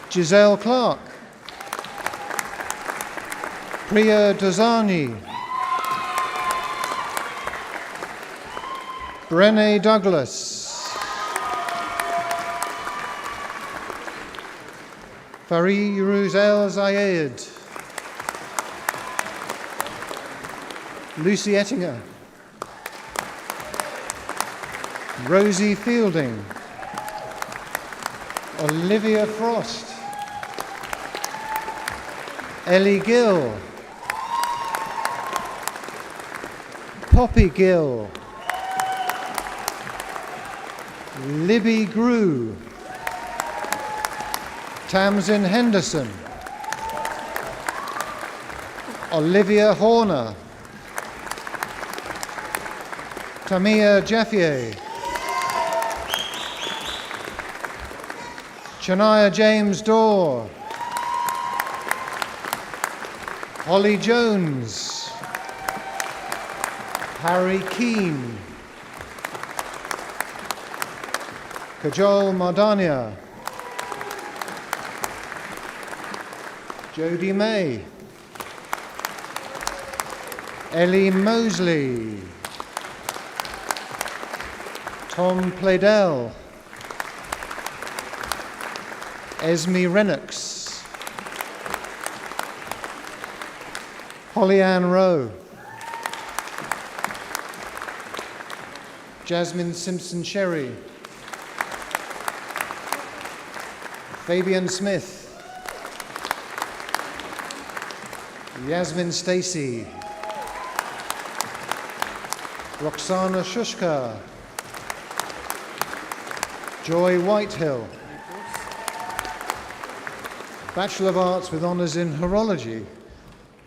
Giselle Clark. Priya Dozani. Brené Douglas. Fariruz El Zayed. Lucy Ettinger. Rosie Fielding. Olivia Frost. Ellie Gill. Poppy Gill. Libby Grew, Tamsin Henderson, Olivia Horner, Tamia Jaffier, Chania James Dorr, Holly Jones, Harry Keane, Kajol Mardania, Jodie May, Ellie Mosley, Tom Pladell, Esme Rennox, Holly-Ann Rowe, Jasmine Simpson-Sherry, Fabian Smith, Yasmin Stacey, Roxana Shushka, Joy Whitehill, Bachelor of Arts with Honours in Horology,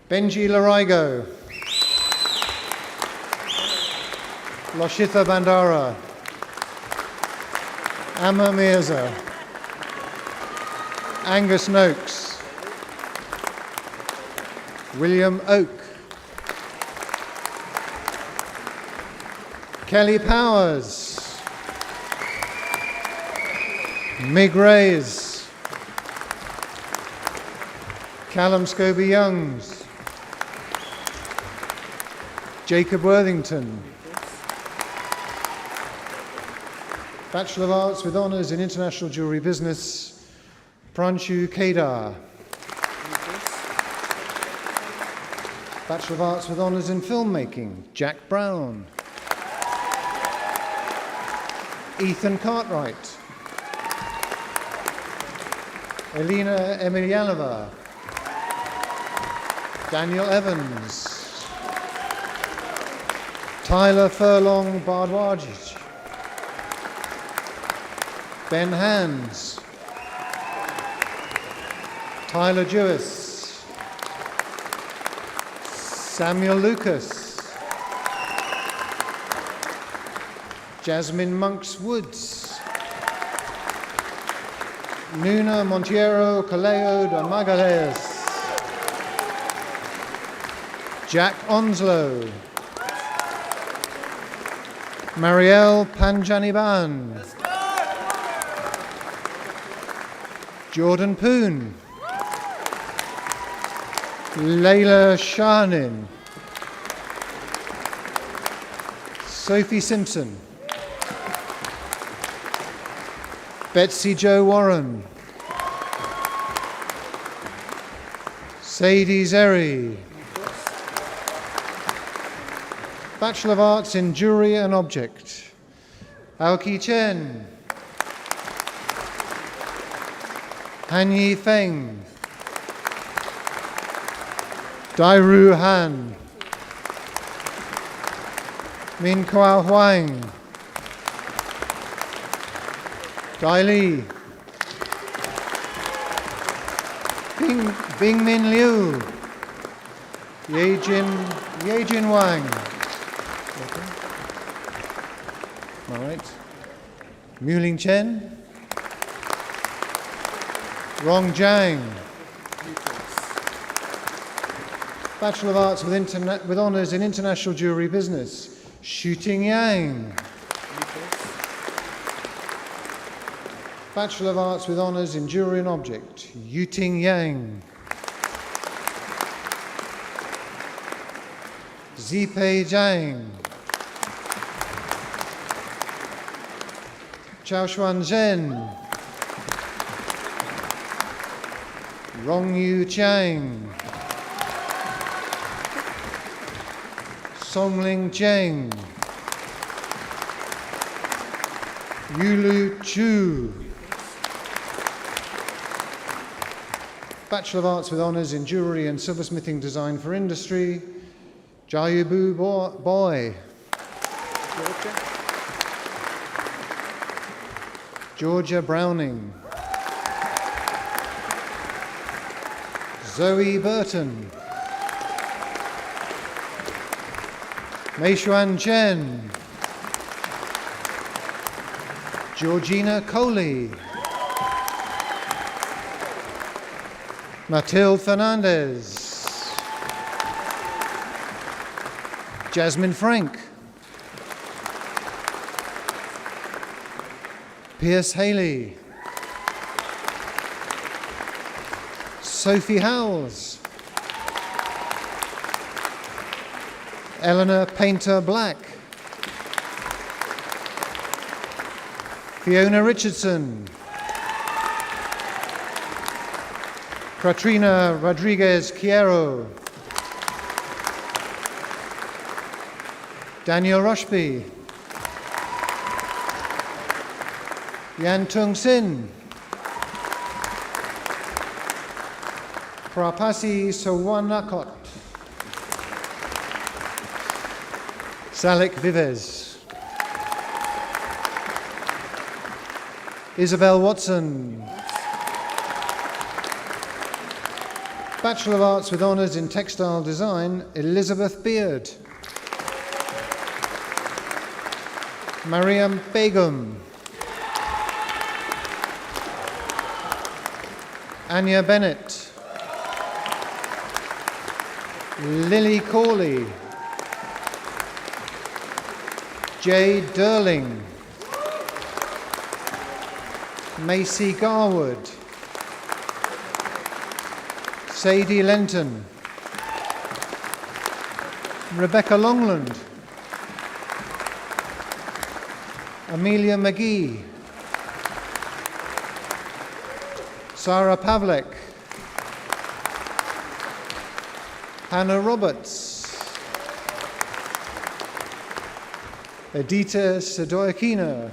Benji Larigo, Loshitha Bandara, Amma Mirza, Angus Noakes, William Oak, Kelly Powers, Mig Reyes, Callum Scobie Youngs, Jacob Worthington, Bachelor of Arts with Honours in International Jewellery Business, Pranshu Kedar, Bachelor of Arts with Honours in Filmmaking, Jack Brown, Ethan Cartwright, Elena Emelianova, Daniel Evans, Tyler Furlong Bardwaj, Ben Hands, Tyler Jewis, Samuel Lucas, Jasmine Monks Woods, Nuna Monteiro Caleo de Magalhães, Jack Onslow, Marielle Panjaniban, Jordan Poon, Layla Shahanin, Sophie Simpson, Betsy Jo Warren, Sadie Zeri, Bachelor of Arts in Jewellery and Object, Aoki Chen, Han Yi Feng, Dairu Han, Min Koao Huang, Dai Li, Bing Min Liu, Yejin Wang. All right. Muling Chen, Rong Jiang, Bachelor of Arts with Honours in International Jewellery Business, Shooting Yang, Bachelor of Arts with Honours in Jewellery and Object, Yuting Yang, Zipei Zhang, Chaoshuan Zhen, Rongyu Chang, Songling Zheng, Yulu Chu, Bachelor of Arts with Honours in Jewellery and Silversmithing Design for Industry, Jayubu Boy, Georgia Browning. Zoe Burton. Meishuan Chen. Georgina Coley. Mathilde Fernandez. Jasmine Frank. Pierce Haley. Sophie Howells. Eleanor Painter Black. Fiona Richardson. Katrina Rodriguez Quiero. Daniel Rushby. Yan Tung Sin. Prapasi Sawanakot. Salik Vives. Isabel Watson. Bachelor of Arts with Honours in Textile Design, Elizabeth Beard. Mariam Begum. Anya Bennett. Lily Corley. Jade Durling. Macy Garwood. Sadie Lenton. Rebecca Longland. Amelia McGee. Sarah Pavlek. Hannah Roberts. Edita Sadoyakina.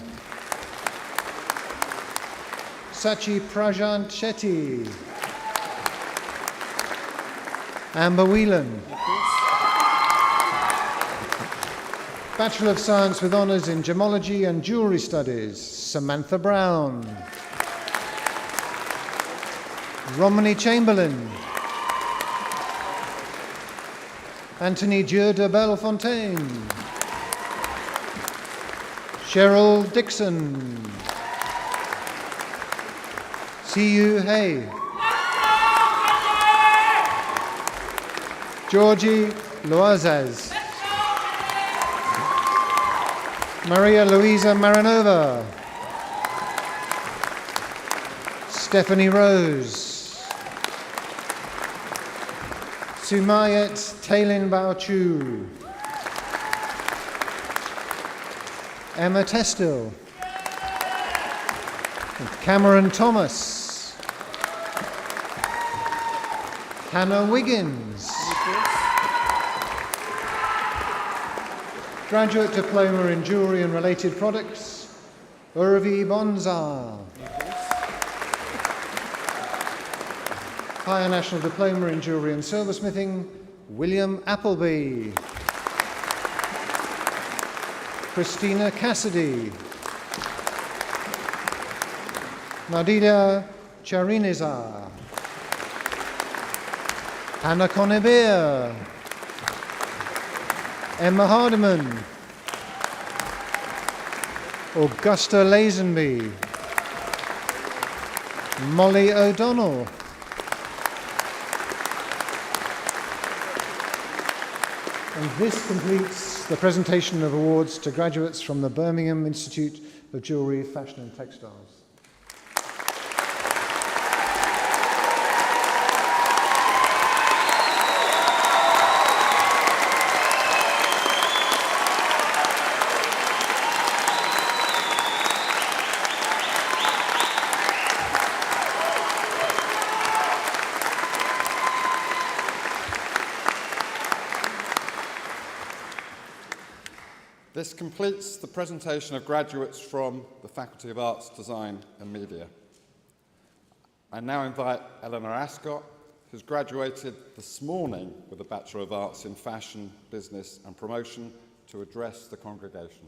Sachi Prajant Shetty. Amber Whelan. Bachelor of Science with Honours in Gemology and Jewellery Studies, Samantha Brown. Romany Chamberlain. Anthony Dieu de Bellefontaine. Cheryl Dixon. Siyu Hay. Georgie Loazes. Maria Luisa Maranova. Stephanie Rose. Sumayet Taylin Baochu. Emma Testil. Cameron Thomas. Hannah Wiggins. Graduate Diploma in Jewellery and Related Products, Urvi Bonzar. Higher National Diploma in Jewellery and Silversmithing, William Appleby. Christina Cassidy. Nadida Charinizar. Hannah Conebir. Emma Hardiman. Augusta Lazenby. Molly O'Donnell. And this completes the presentation of awards to graduates from the Birmingham Institute of Jewellery, Fashion and Textiles. This completes the presentation of graduates from the Faculty of Arts, Design and Media. I now invite Eleanor Ascott, who's graduated this morning with a Bachelor of Arts in Fashion, Business and Promotion, to address the congregation.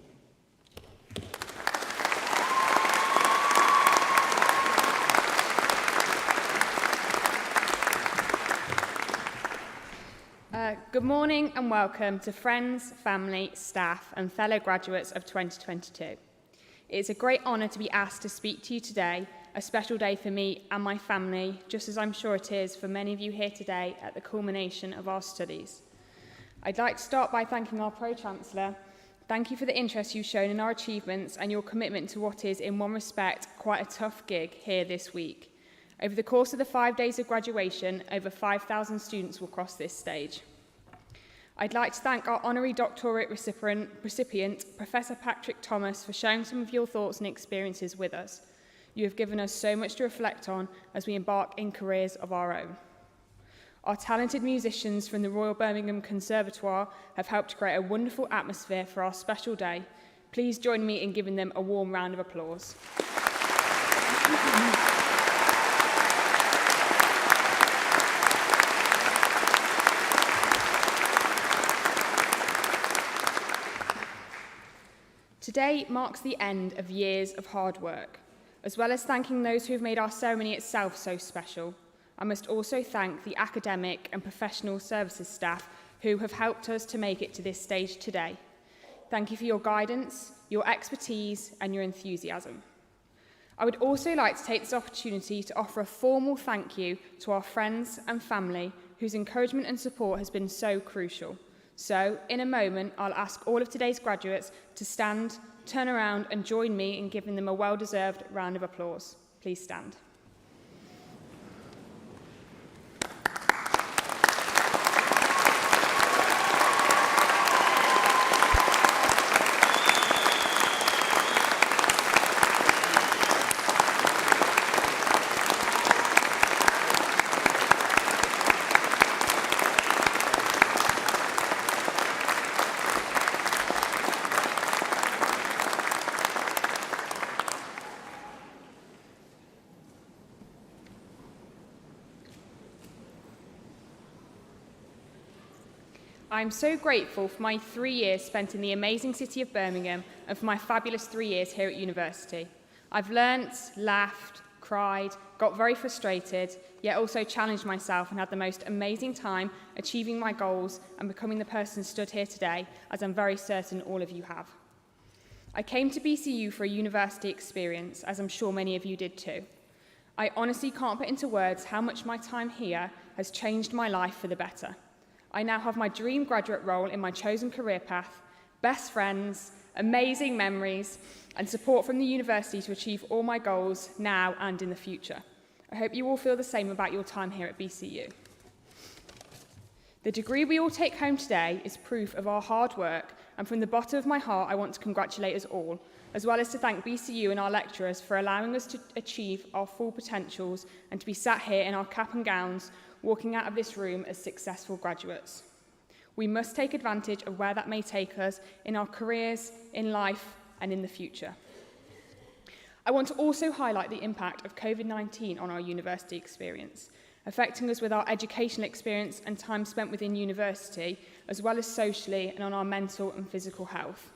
Good morning and welcome to friends, family, staff and fellow graduates of 2022. It is a great honour to be asked to speak to you today, a special day for me and my family, just as I'm sure it is for many of you here today at the culmination of our studies. I'd like to start by thanking our Pro-Chancellor. Thank you for the interest you've shown in our achievements and your commitment to what is, in one respect, quite a tough gig here this week. Over the course of the 5 days of graduation, over 5,000 students will cross this stage. I'd like to thank our Honorary Doctorate recipient, Professor Patrick Thomas, for sharing some of your thoughts and experiences with us. You have given us so much to reflect on as we embark in careers of our own. Our talented musicians from the Royal Birmingham Conservatoire have helped create a wonderful atmosphere for our special day. Please join me in giving them a warm round of applause. Today marks the end of years of hard work. As well as thanking those who have made our ceremony itself so special, I must also thank the academic and professional services staff who have helped us to make it to this stage today. Thank you for your guidance, your expertise, and your enthusiasm. I would also like to take this opportunity to offer a formal thank you to our friends and family whose encouragement and support has been so crucial. So, in a moment, I'll ask all of today's graduates to stand, turn around and join me in giving them a well-deserved round of applause. Please stand. I'm so grateful for my 3 years spent in the amazing city of Birmingham and for my fabulous 3 years here at university. I've learnt, laughed, cried, got very frustrated, yet also challenged myself and had the most amazing time achieving my goals and becoming the person stood here today, as I'm very certain all of you have. I came to BCU for a university experience, as I'm sure many of you did too. I honestly can't put into words how much my time here has changed my life for the better. I now have my dream graduate role in my chosen career path, best friends, amazing memories, and support from the university to achieve all my goals now and in the future. I hope you all feel the same about your time here at BCU. The degree we all take home today is proof of our hard work, and from the bottom of my heart, I want to congratulate us all, as well as to thank BCU and our lecturers for allowing us to achieve our full potentials and to be sat here in our cap and gowns, walking out of this room as successful graduates. We must take advantage of where that may take us in our careers, in life, and in the future. I want to also highlight the impact of COVID-19 on our university experience, affecting us with our educational experience and time spent within university, as well as socially and on our mental and physical health.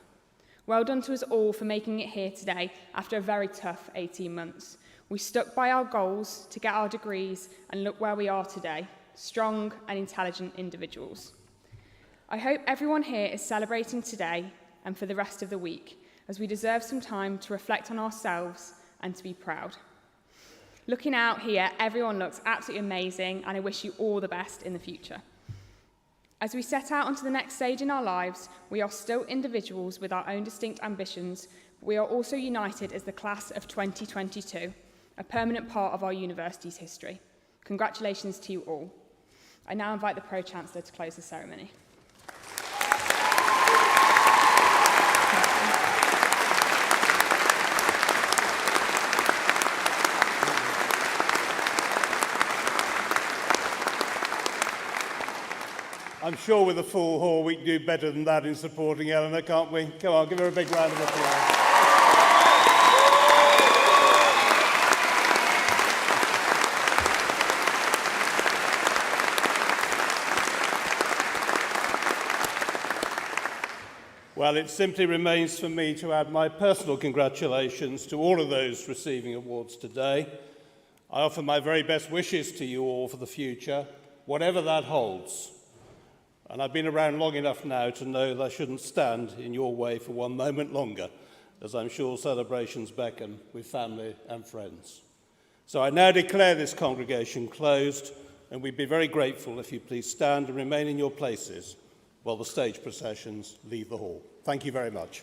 Well done to us all for making it here today after a very tough 18 months. We stuck by our goals to get our degrees and look where we are today, strong and intelligent individuals. I hope everyone here is celebrating today and for the rest of the week, as we deserve some time to reflect on ourselves and to be proud. Looking out here, everyone looks absolutely amazing, and I wish you all the best in the future. As we set out onto the next stage in our lives, we are still individuals with our own distinct ambitions, but we are also united as the class of 2022, a permanent part of our university's history. Congratulations to you all. I now invite the Pro-Chancellor to close the ceremony. I'm sure with a full hall we can do better than that in supporting Eleanor, can't we? Come on, give her a big round of applause. Well, it simply remains for me to add my personal congratulations to all of those receiving awards today. I offer my very best wishes to you all for the future, whatever that holds. And I've been around long enough now to know that I shouldn't stand in your way for one moment longer, as I'm sure celebrations beckon with family and friends. So I now declare this congregation closed, and we'd be very grateful if you please stand and remain in your places while the stage processions leave the hall. Thank you very much.